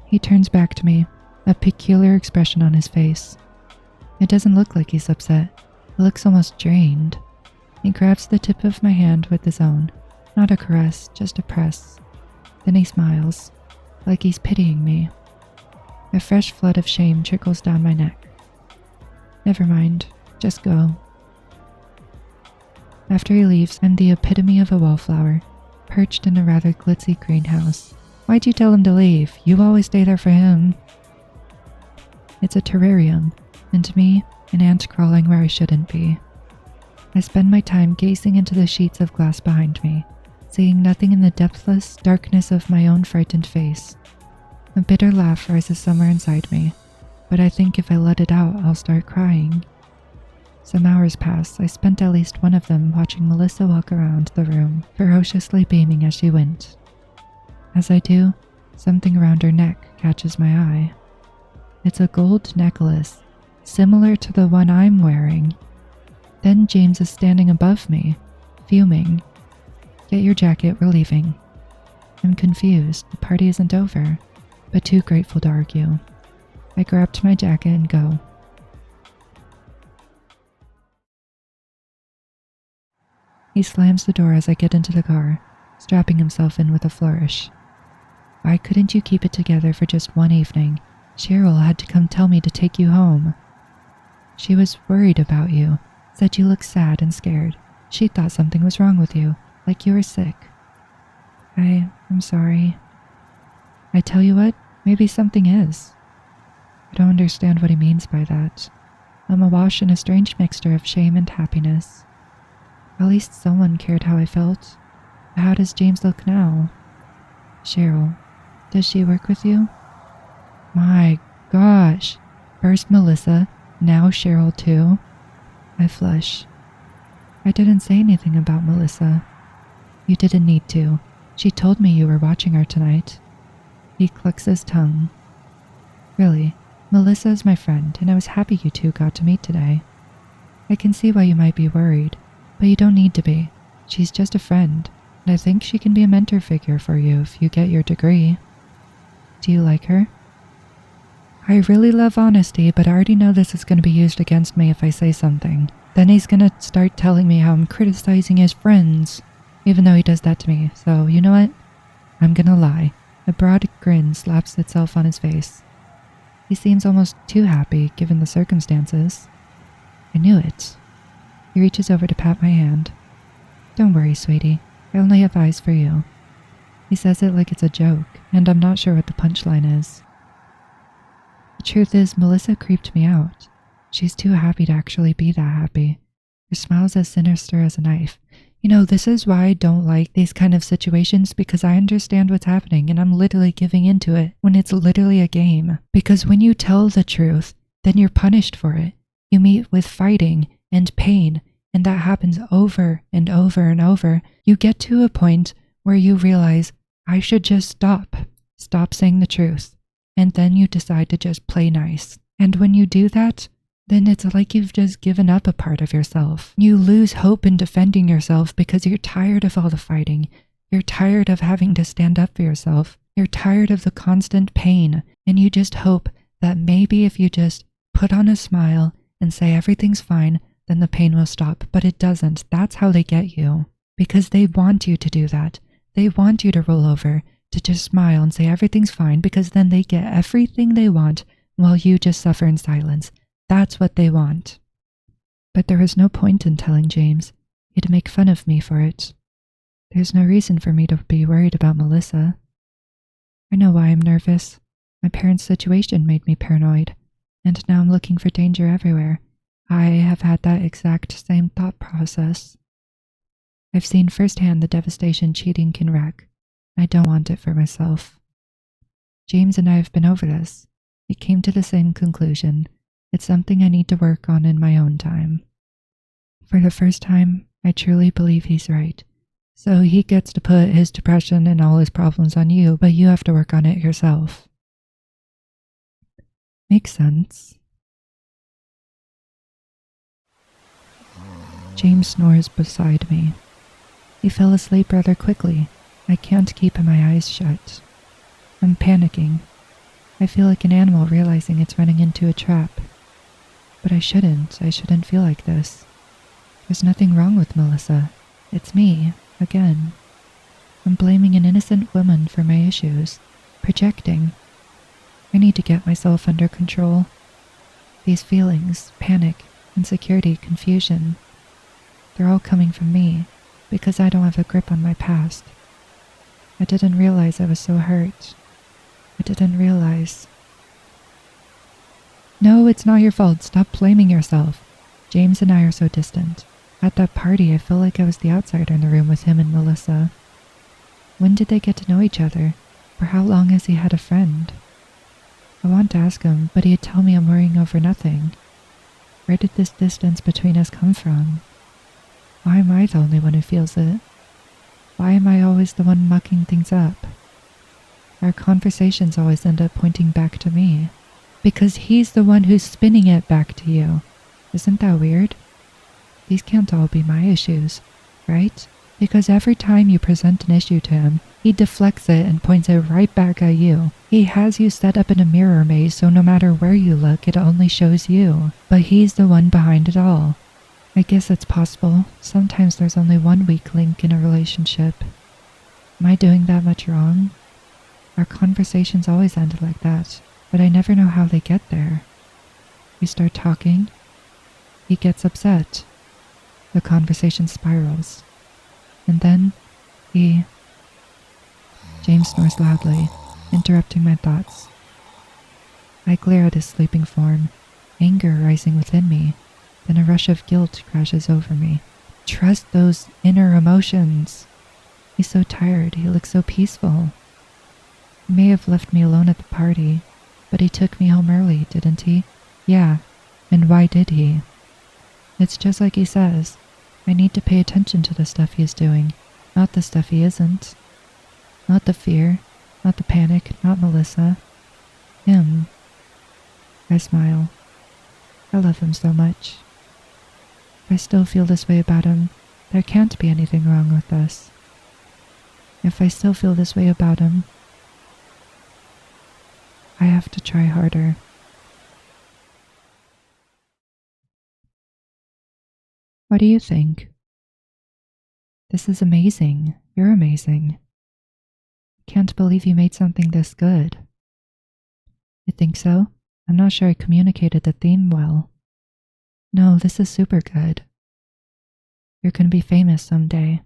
He turns back to me, a peculiar expression on his face. It doesn't look like he's upset. It looks almost drained. He grabs the tip of my hand with his own. Not a caress, just a press. Then he smiles, like he's pitying me. A fresh flood of shame trickles down my neck. Never mind, just go. After he leaves, I'm the epitome of a wallflower, perched in a rather glitzy greenhouse. Why'd you tell him to leave? You always stay there for him. It's a terrarium, and to me, an ant crawling where I shouldn't be. I spend my time gazing into the sheets of glass behind me, seeing nothing in the depthless darkness of my own frightened face. A bitter laugh rises somewhere inside me, but I think if I let it out, I'll start crying. Some hours pass. I spent at least one of them watching Melissa walk around the room, ferociously beaming as she went. As I do, something around her neck catches my eye. It's a gold necklace, similar to the one I'm wearing. Then James is standing above me, fuming. Get your jacket, we're leaving. I'm confused. The party isn't over, but too grateful to argue. I grabbed my jacket and go. He slams the door as I get into the car, strapping himself in with a flourish. Why couldn't you keep it together for just one evening? Cheryl had to come tell me to take you home. She was worried about you, said you looked sad and scared. She thought something was wrong with you, like you were sick. I'm sorry. I tell you what, maybe something is. I don't understand what he means by that. I'm awash in a strange mixture of shame and happiness. At least someone cared how I felt. How does James look now? Cheryl, does she work with you? My gosh. First Melissa, now Cheryl too. I flush. I didn't say anything about Melissa. You didn't need to. She told me you were watching her tonight. He clucks his tongue. Really, Melissa is my friend, and I was happy you two got to meet today. I can see why you might be worried, but you don't need to be. She's just a friend, and I think she can be a mentor figure for you if you get your degree. Do you like her? I really love honesty, but I already know this is going to be used against me if I say something. Then he's going to start telling me how I'm criticizing his friends, even though he does that to me. So, you know what? I'm going to lie. A broad grin slaps itself on his face. He seems almost too happy, given the circumstances. I knew it. He reaches over to pat my hand. Don't worry, sweetie. I only have eyes for you. He says it like it's a joke, and I'm not sure what the punchline is. The truth is, Melissa creeped me out. She's too happy to actually be that happy. Her smile's as sinister as a knife. You know, this is why I don't like these kind of situations, because I understand what's happening and I'm literally giving into it when it's literally a game. Because when you tell the truth, then you're punished for it. You meet with fighting and pain, and that happens over and over and over. You get to a point where you realize, I should just stop saying the truth. And then you decide to just play nice. And when you do that, then it's like you've just given up a part of yourself. You lose hope in defending yourself because you're tired of all the fighting. You're tired of having to stand up for yourself. You're tired of the constant pain. And you just hope that maybe if you just put on a smile and say everything's fine, then the pain will stop. But it doesn't. That's how they get you. Because they want you to do that. They want you to roll over, to just smile and say everything's fine, because then they get everything they want while you just suffer in silence. That's what they want. But there was no point in telling James. He'd make fun of me for it. There's no reason for me to be worried about Melissa. I know why I'm nervous. My parents' situation made me paranoid, and now I'm looking for danger everywhere. I have had that exact same thought process. I've seen firsthand the devastation cheating can wreak. I don't want it for myself. James and I have been over this. We came to the same conclusion. It's something I need to work on in my own time. For the first time, I truly believe he's right. So he gets to put his depression and all his problems on you, but you have to work on it yourself. Makes sense. James snores beside me. He fell asleep rather quickly. I can't keep my eyes shut. I'm panicking. I feel like an animal realizing it's running into a trap. But I shouldn't feel like this. There's nothing wrong with Melissa. It's me, again. I'm blaming an innocent woman for my issues, projecting. I need to get myself under control. These feelings, panic, insecurity, confusion. They're all coming from me, because I don't have a grip on my past. I didn't realize I was so hurt. I didn't realize. No, it's not your fault. Stop blaming yourself. James and I are so distant. At that party, I felt like I was the outsider in the room with him and Melissa. When did they get to know each other? For how long has he had a friend? I want to ask him, but he'd tell me I'm worrying over nothing. Where did this distance between us come from? Why am I the only one who feels it? Why am I always the one mucking things up? Our conversations always end up pointing back to me. Because he's the one who's spinning it back to you. Isn't that weird? These can't all be my issues, right? Because every time you present an issue to him, he deflects it and points it right back at you. He has you set up in a mirror maze, so no matter where you look, it only shows you. But he's the one behind it all. I guess it's possible. Sometimes there's only one weak link in a relationship. Am I doing that much wrong? Our conversations always end like that, but I never know how they get there. We start talking. He gets upset. The conversation spirals. And then, James snores loudly, interrupting my thoughts. I glare at his sleeping form, anger rising within me. Then a rush of guilt crashes over me. Trust those inner emotions. He's so tired, he looks so peaceful. He may have left me alone at the party, but he took me home early, didn't he? Yeah, and why did he? It's just like he says. I need to pay attention to the stuff he is doing, not the stuff he isn't. Not the fear, not the panic, not Melissa. Him. I smile. I love him so much. If I still feel this way about him, there can't be anything wrong with us. If I still feel this way about him, I have to try harder. What do you think? This is amazing. You're amazing. I can't believe you made something this good. You think so? I'm not sure I communicated the theme well. No, this is super good. You're going to be famous someday.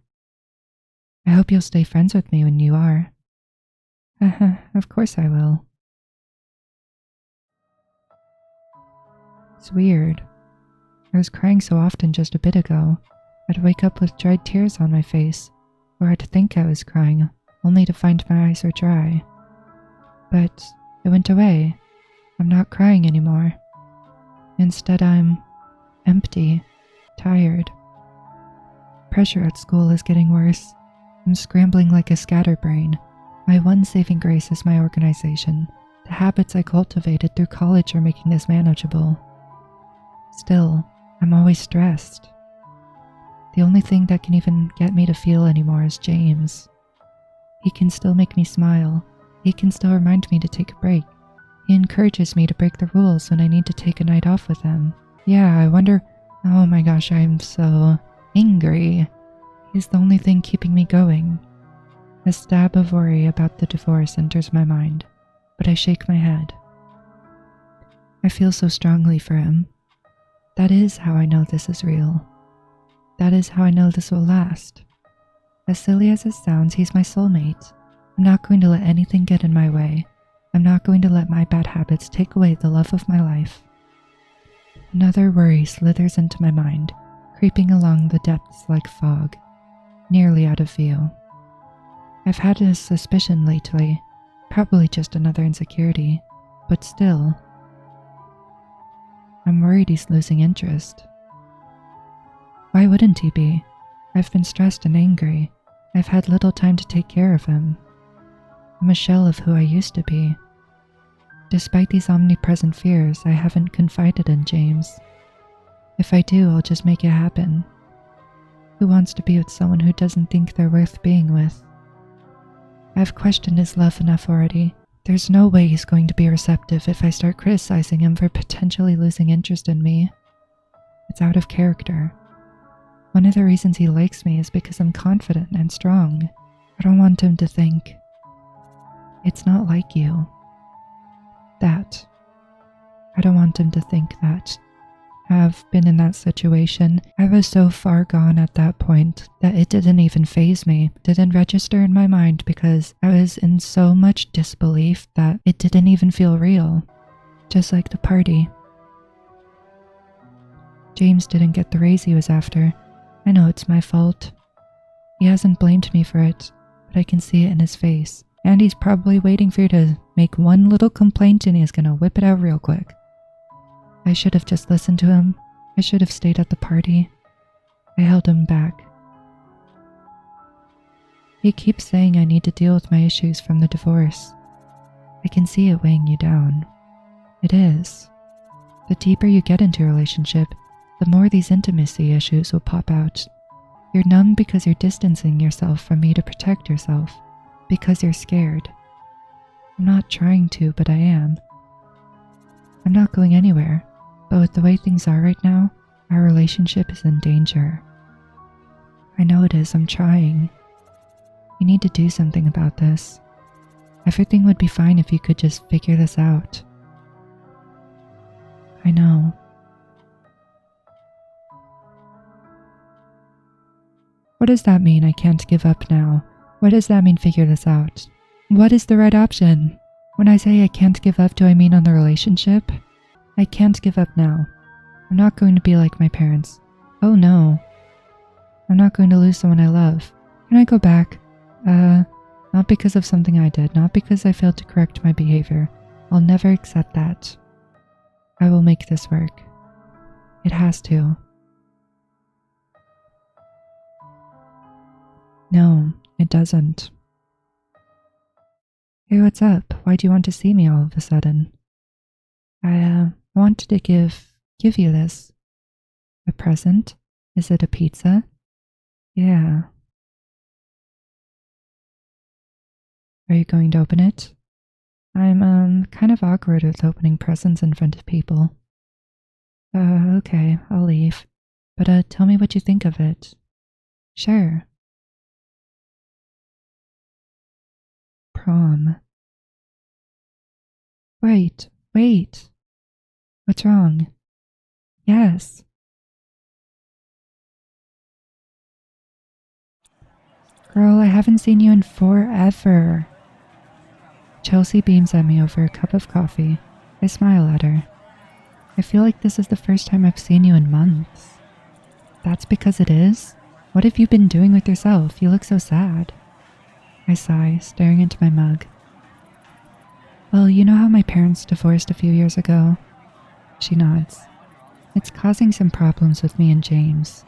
I hope you'll stay friends with me when you are. Of course I will. It's weird. I was crying so often just a bit ago. I'd wake up with dried tears on my face, or I'd think I was crying, only to find my eyes were dry. But it went away. I'm not crying anymore. Instead, I'm empty, tired. Pressure at school is getting worse. I'm scrambling like a scatterbrain. My one saving grace is my organization. The habits I cultivated through college are making this manageable. Still, I'm always stressed. The only thing that can even get me to feel anymore is James. He can still make me smile. He can still remind me to take a break. He encourages me to break the rules when I need to take a night off with him. Yeah, I wonder... Oh my gosh, I'm so angry. He's the only thing keeping me going. A stab of worry about the divorce enters my mind, but I shake my head. I feel so strongly for him. That is how I know this is real. That is how I know this will last. As silly as it sounds, he's my soulmate. I'm not going to let anything get in my way. I'm not going to let my bad habits take away the love of my life. Another worry slithers into my mind, creeping along the depths like fog, nearly out of view. I've had a suspicion lately, probably just another insecurity, but still. I'm worried he's losing interest. Why wouldn't he be? I've been stressed and angry. I've had little time to take care of him. I'm a shell of who I used to be. Despite these omnipresent fears, I haven't confided in James. If I do, I'll just make it happen. Who wants to be with someone who doesn't think they're worth being with? I've questioned his love enough already. There's no way he's going to be receptive if I start criticizing him for potentially losing interest in me. It's out of character. One of the reasons he likes me is because I'm confident and strong. I don't want him to think, it's not like you. I don't want him to think that have been in that situation. I was so far gone at that point that it didn't even faze me, didn't register in my mind because I was in so much disbelief that it didn't even feel real. Just like the party. James didn't get the raise he was after. I know it's my fault. He hasn't blamed me for it, but I can see it in his face. And he's probably waiting for you to make one little complaint and he's gonna whip it out real quick. I should have just listened to him. I should have stayed at the party. I held him back. He keeps saying I need to deal with my issues from the divorce. I can see it weighing you down. It is. The deeper you get into a relationship, the more these intimacy issues will pop out. You're numb because you're distancing yourself from me to protect yourself, because you're scared. I'm not trying to, but I am. I'm not going anywhere, but with the way things are right now, our relationship is in danger. I know it is, I'm trying. You need to do something about this. Everything would be fine if you could just figure this out. I know. What does that mean, I can't give up now? What does that mean, figure this out? What is the right option? When I say I can't give up, do I mean on the relationship? I can't give up now. I'm not going to be like my parents. Oh no. I'm not going to lose someone I love. Can I go back? Not because of something I did, not because I failed to correct my behavior. I'll never accept that. I will make this work. It has to. No, it doesn't. Hey, what's up? Why do you want to see me all of a sudden? I wanted to give you this. A present? Is it a pizza? Yeah. Are you going to open it? I'm kind of awkward with opening presents in front of people. Okay, I'll leave. But tell me what you think of it. Sure. Prom. Wait. What's wrong? Yes. Girl, I haven't seen you in forever. Chelsea beams at me over a cup of coffee. I smile at her. I feel like this is the first time I've seen you in months. That's because it is? What have you been doing with yourself? You look so sad. I sigh, staring into my mug. Well, you know how my parents divorced a few years ago? She nods. It's causing some problems with me and James.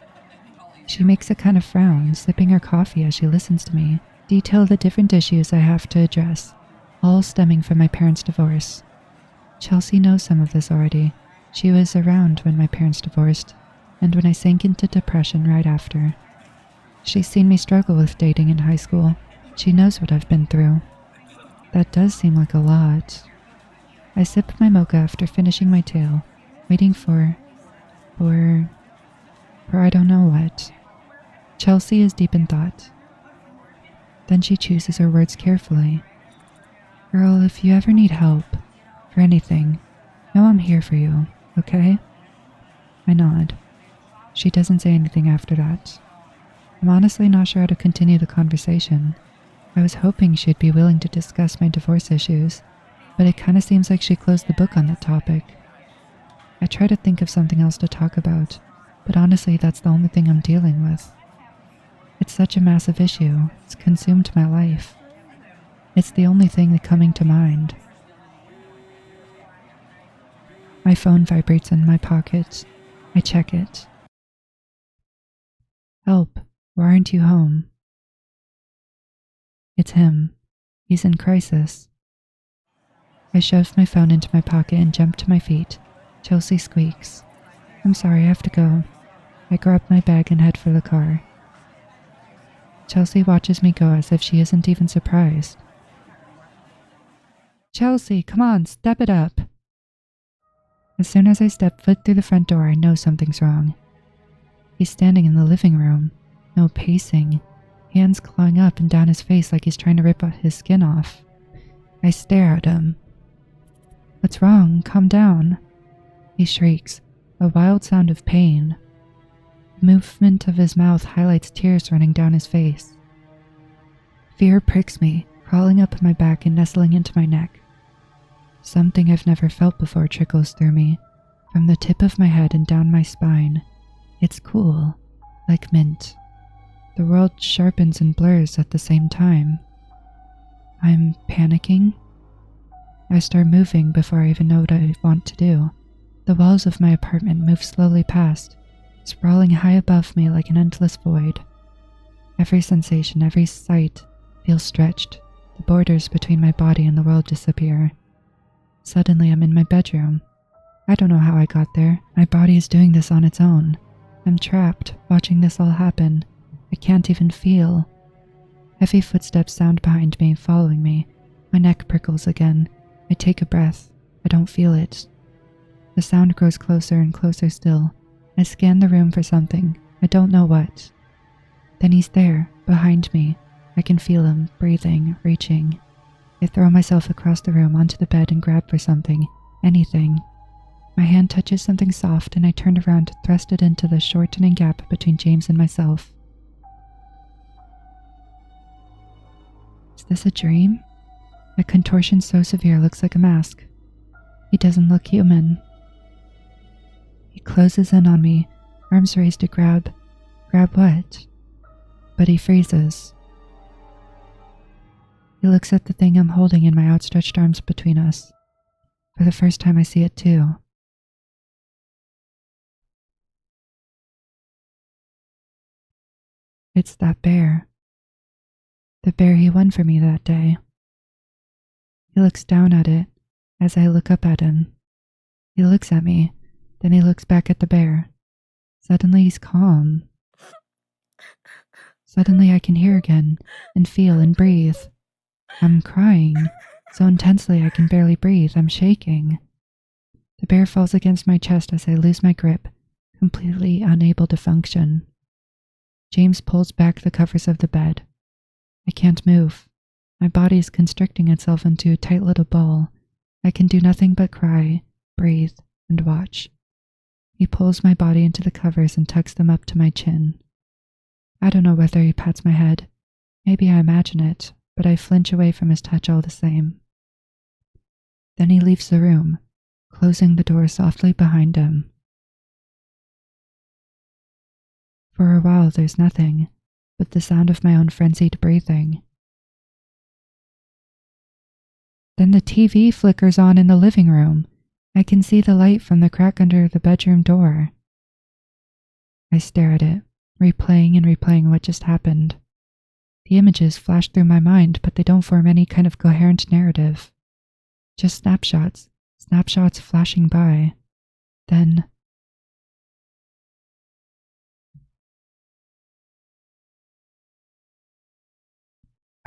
She makes a kind of frown, sipping her coffee as she listens to me detail the different issues I have to address, all stemming from my parents' divorce. Chelsea knows some of this already. She was around when my parents divorced, and when I sank into depression right after. She's seen me struggle with dating in high school. She knows what I've been through. That does seem like a lot. I sip my mocha after finishing my tale, waiting for I don't know what. Chelsea is deep in thought. Then she chooses her words carefully. Girl, if you ever need help, for anything, know I'm here for you, okay? I nod. She doesn't say anything after that. I'm honestly not sure how to continue the conversation. I was hoping she'd be willing to discuss my divorce issues, but it kind of seems like she closed the book on that topic. I try to think of something else to talk about, but honestly that's the only thing I'm dealing with. It's such a massive issue. It's consumed my life. It's the only thing that's coming to mind. My phone vibrates in my pocket. I check it. Help, why aren't you home? It's him. He's in crisis. I shove my phone into my pocket and jump to my feet. Chelsea squeaks. I'm sorry, I have to go. I grab my bag and head for the car. Chelsea watches me go as if she isn't even surprised. Chelsea, come on, step it up. As soon as I step foot through the front door, I know something's wrong. He's standing in the living room. No pacing. Hands clawing up and down his face like he's trying to rip his skin off. I stare at him. What's wrong? Calm down. He shrieks. a wild sound of pain. The movement of his mouth highlights tears running down his face. Fear pricks me, crawling up my back and nestling into my neck. Something I've never felt before trickles through me, from the tip of my head and down my spine. It's cool, like mint. The world sharpens and blurs at the same time. I'm panicking. I start moving before I even know what I want to do. The walls of my apartment move slowly past, sprawling high above me like an endless void. Every sensation, every sight feels stretched. The borders between my body and the world disappear. Suddenly I'm in my bedroom. I don't know how I got there. My body is doing this on its own. I'm trapped, watching this all happen. I can't even feel. Heavy footsteps sound behind me, following me. My neck prickles again. I take a breath. I don't feel it. The sound grows closer and closer still. I scan the room for something. I don't know what. Then he's there, behind me. I can feel him, breathing, reaching. I throw myself across the room onto the bed and grab for something. Anything. My hand touches something soft and I turn around to thrust it into the shortening gap between James and myself. Is this a dream? A contortion so severe looks like a mask. He doesn't look human. He closes in on me, arms raised to grab. Grab what? But he freezes. He looks at the thing I'm holding in my outstretched arms between us. For the first time I see it too. It's that bear. The bear he won for me that day. He looks down at it as I look up at him. He looks at me, then he looks back at the bear. Suddenly he's calm. Suddenly I can hear again, and feel and breathe. I'm crying, so intensely I can barely breathe. I'm shaking. The bear falls against my chest as I lose my grip, completely unable to function. James pulls back the covers of the bed. I can't move. My body is constricting itself into a tight little ball. I can do nothing but cry, breathe, and watch. He pulls my body into the covers and tucks them up to my chin. I don't know whether he pats my head. Maybe I imagine it, but I flinch away from his touch all the same. Then he leaves the room, closing the door softly behind him. For a while there's nothing but the sound of my own frenzied breathing. Then the TV flickers on in the living room. I can see the light from the crack under the bedroom door. I stare at it, replaying and replaying what just happened. The images flash through my mind, but they don't form any kind of coherent narrative. Just snapshots flashing by. Then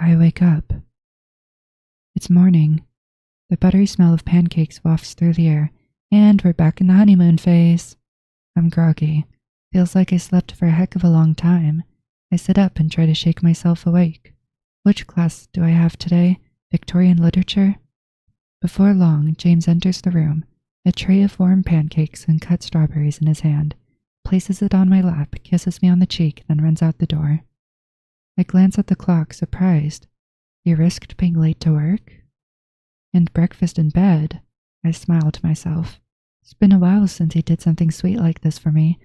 I wake up. It's morning. The buttery smell of pancakes wafts through the air, and we're back in the honeymoon phase. I'm groggy. Feels like I slept for a heck of a long time. I sit up and try to shake myself awake. Which class do I have today? Victorian literature? Before long, James enters the room, a tray of warm pancakes and cut strawberries in his hand, places it on my lap, kisses me on the cheek, then runs out the door. I glance at the clock, surprised. He risked being late to work? And breakfast in bed? I smile to myself. It's been a while since he did something sweet like this for me.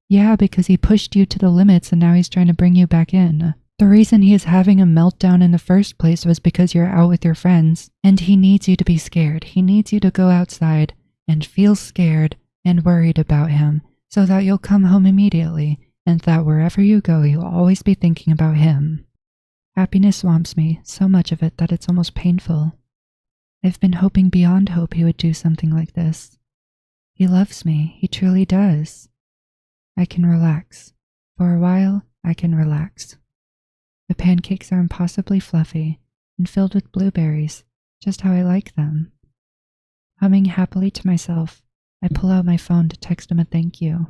Yeah, because he pushed you to the limits and now he's trying to bring you back in. The reason he is having a meltdown in the first place was because you're out with your friends, and he needs you to be scared. He needs you to go outside and feel scared and worried about him so that you'll come home immediately and that wherever you go, you'll always be thinking about him. Happiness swamps me, so much of it that it's almost painful. I've been hoping beyond hope he would do something like this. He loves me, he truly does. I can relax. For a while, I can relax. The pancakes are impossibly fluffy and filled with blueberries, just how I like them. Humming happily to myself, I pull out my phone to text him a thank you.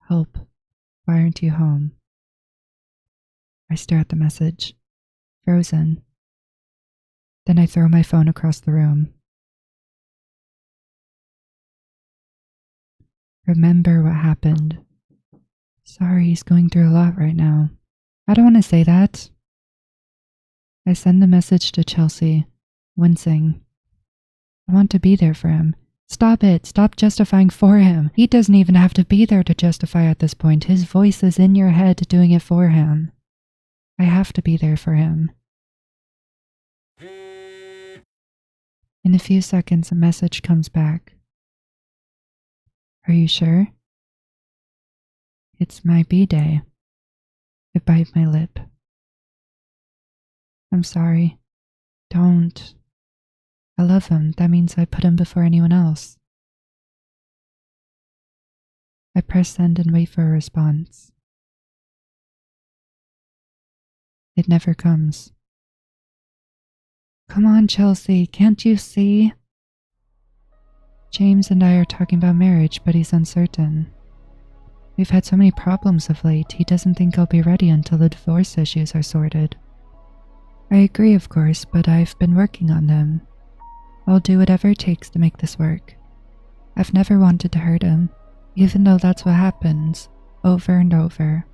Hope, why aren't you home? I stare at the message, frozen. Then I throw my phone across the room. remember what happened. Sorry, he's going through a lot right now. I don't want to say that. I send the message to Chelsea, wincing. I want to be there for him. Stop it. Stop justifying for him. He doesn't even have to be there to justify at this point. His voice is in your head doing it for him. I have to be there for him. In a few seconds, a message comes back. Are you sure? It's my B-day. I bite my lip. I'm sorry. Don't. I love him. That means I put him before anyone else. I press send and wait for a response. It never comes. Come on, Chelsea, can't you see? James and I are talking about marriage, but he's uncertain. We've had so many problems of late, he doesn't think I'll be ready until the divorce issues are sorted. I agree, of course, but I've been working on them. I'll do whatever it takes to make this work. I've never wanted to hurt him, even though that's what happens, over and over.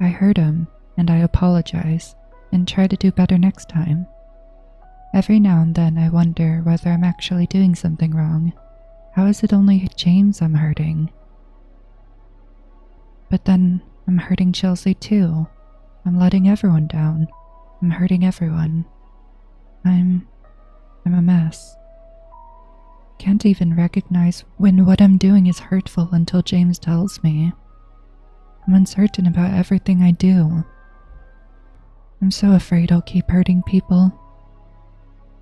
I hurt him, and I apologize, and try to do better next time. Every now and then I wonder whether I'm actually doing something wrong. How is it only James I'm hurting? But then I'm hurting Chelsea too. I'm letting everyone down. I'm hurting everyone. I'm a mess. Can't even recognize when what I'm doing is hurtful until James tells me. I'm uncertain about everything I do. I'm so afraid I'll keep hurting people.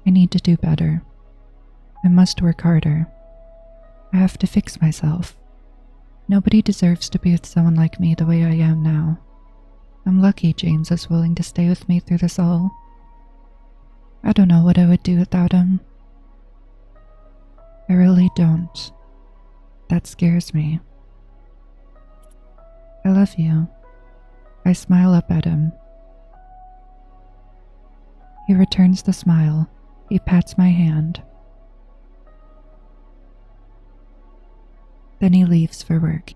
I need to do better. I must work harder. I have to fix myself. Nobody deserves to be with someone like me the way I am now. I'm lucky James is willing to stay with me through this all. I don't know what I would do without him. I really don't. That scares me. I love you. I smile up at him. He returns the smile. He pats my hand. Then he leaves for work.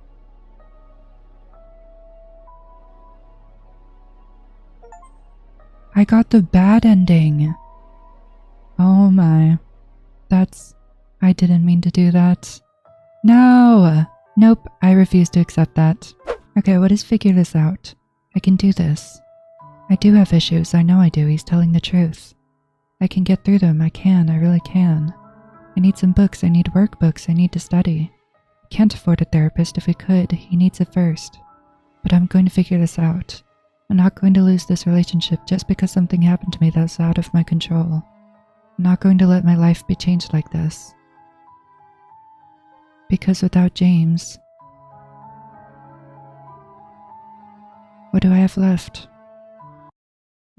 I got the bad ending. Oh my. I didn't mean to do that. No! Nope, I refuse to accept that. Okay, what is figure this out? I can do this. I do have issues, I know I do, he's telling the truth. I can get through them, I really can. I need some books, I need workbooks, I need to study. I can't afford a therapist. If we could, he needs it first. But I'm going to figure this out. I'm not going to lose this relationship just because something happened to me that's out of my control. I'm not going to let my life be changed like this. Because without James, what do I have left?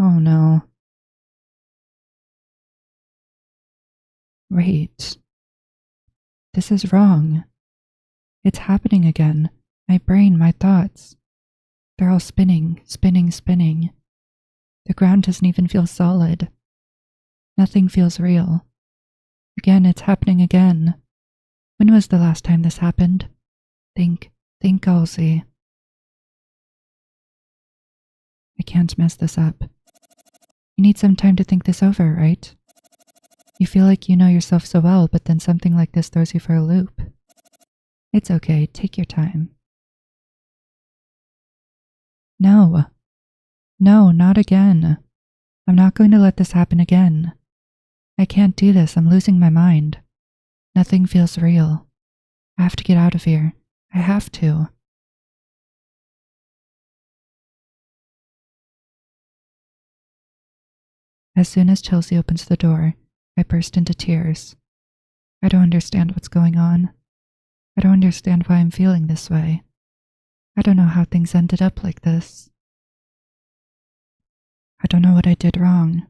Oh no. Wait. This is wrong. It's happening again. My brain, my thoughts. They're all spinning, spinning, spinning. The ground doesn't even feel solid. Nothing feels real. Again, it's happening again. When was the last time this happened? Think, Halsey. I can't mess this up. You need some time to think this over, right? You feel like you know yourself so well, but then something like this throws you for a loop. It's okay, take your time. No. No, not again. I'm not going to let this happen again. I can't do this, I'm losing my mind. Nothing feels real. I have to get out of here. I have to. As soon as Chelsea opens the door, I burst into tears. I don't understand what's going on. I don't understand why I'm feeling this way. I don't know how things ended up like this. I don't know what I did wrong.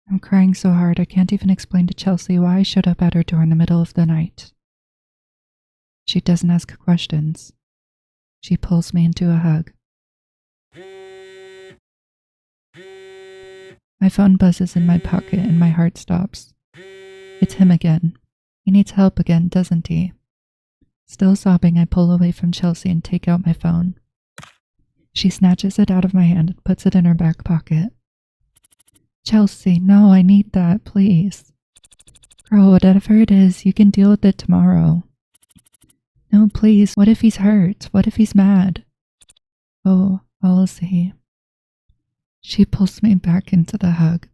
I'm crying so hard I can't even explain to Chelsea why I showed up at her door in the middle of the night. She doesn't ask questions. She pulls me into a hug. My phone buzzes in my pocket and my heart stops. It's him again. He needs help again, doesn't he? Still sobbing, I pull away from Chelsea and take out my phone. She snatches it out of my hand and puts it in her back pocket. Chelsea, no, I need that, please. Girl, whatever it is, you can deal with it tomorrow. No, please, what if he's hurt? What if he's mad? Oh, I'll see. She pulls me back into the hug.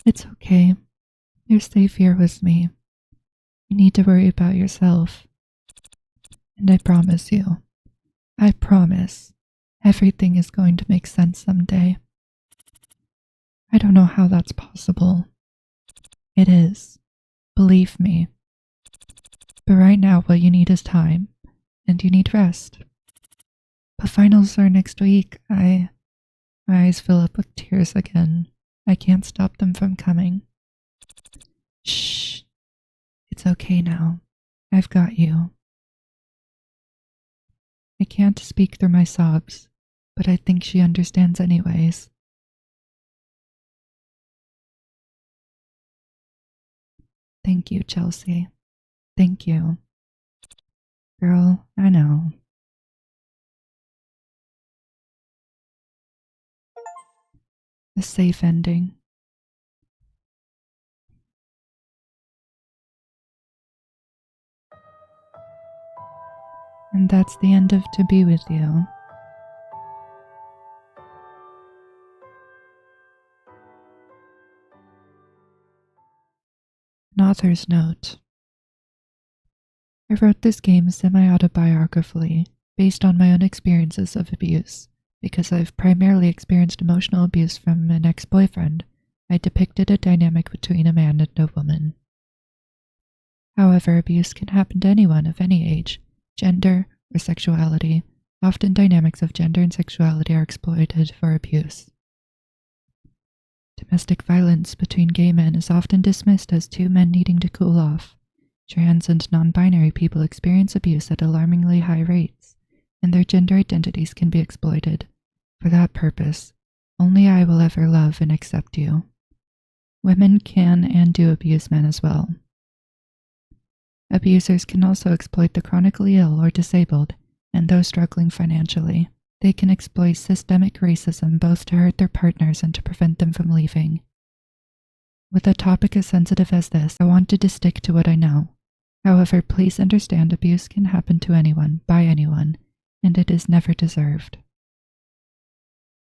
It's okay. You're safe here with me. You need to worry about yourself. And I promise you, I promise, everything is going to make sense someday. I don't know how that's possible. It is. Believe me. But right now, what you need is time, and you need rest. But finals are next week. My eyes fill up with tears again. I can't stop them from coming. Shh. It's okay now. I've got you. I can't speak through my sobs, but I think she understands anyways. Thank you, Chelsea. Thank you. Girl, I know. A safe ending. And that's the end of To Be With You. An author's note. I wrote this game semi-autobiographically, based on my own experiences of abuse. Because I've primarily experienced emotional abuse from an ex-boyfriend, I depicted a dynamic between a man and a woman. However, abuse can happen to anyone of any age, gender, or sexuality. Often dynamics of gender and sexuality are exploited for abuse. Domestic violence between gay men is often dismissed as two men needing to cool off. Trans and non-binary people experience abuse at alarmingly high rates, and their gender identities can be exploited. For that purpose, only I will ever love and accept you. Women can and do abuse men as well. Abusers can also exploit the chronically ill or disabled, and those struggling financially. They can exploit systemic racism both to hurt their partners and to prevent them from leaving. With a topic as sensitive as this, I wanted to stick to what I know. However, please understand abuse can happen to anyone, by anyone, and it is never deserved.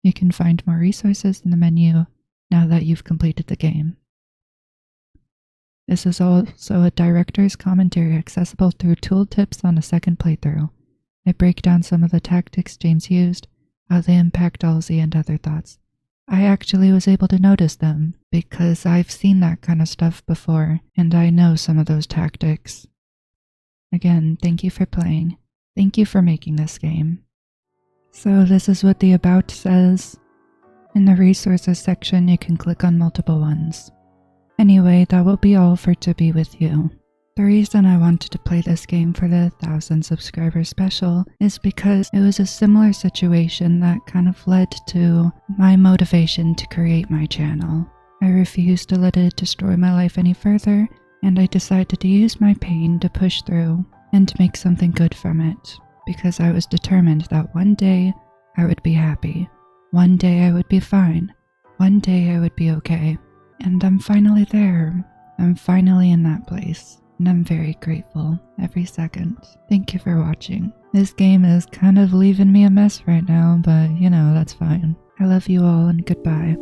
You can find more resources in the menu now that you've completed the game. This is also a director's commentary accessible through tooltips on a second playthrough. I break down some of the tactics James used, how they impact Halsey, and other thoughts. I actually was able to notice them because I've seen that kind of stuff before, and I know some of those tactics. Again, thank you for playing. Thank you for making this game. So this is what the About says. In the resources section, you can click on multiple ones. Anyway, that will be all for To Be With You. The reason I wanted to play this game for the 1,000 subscriber special is because it was a similar situation that kind of led to my motivation to create my channel. I refused to let it destroy my life any further, and I decided to use my pain to push through and to make something good from it, because I was determined that one day I would be happy, one day I would be fine, one day I would be okay. And I'm finally there. I'm finally in that place. And I'm very grateful every second. Thank you for watching. This game is kind of leaving me a mess right now, but you know, that's fine. I love you all and goodbye.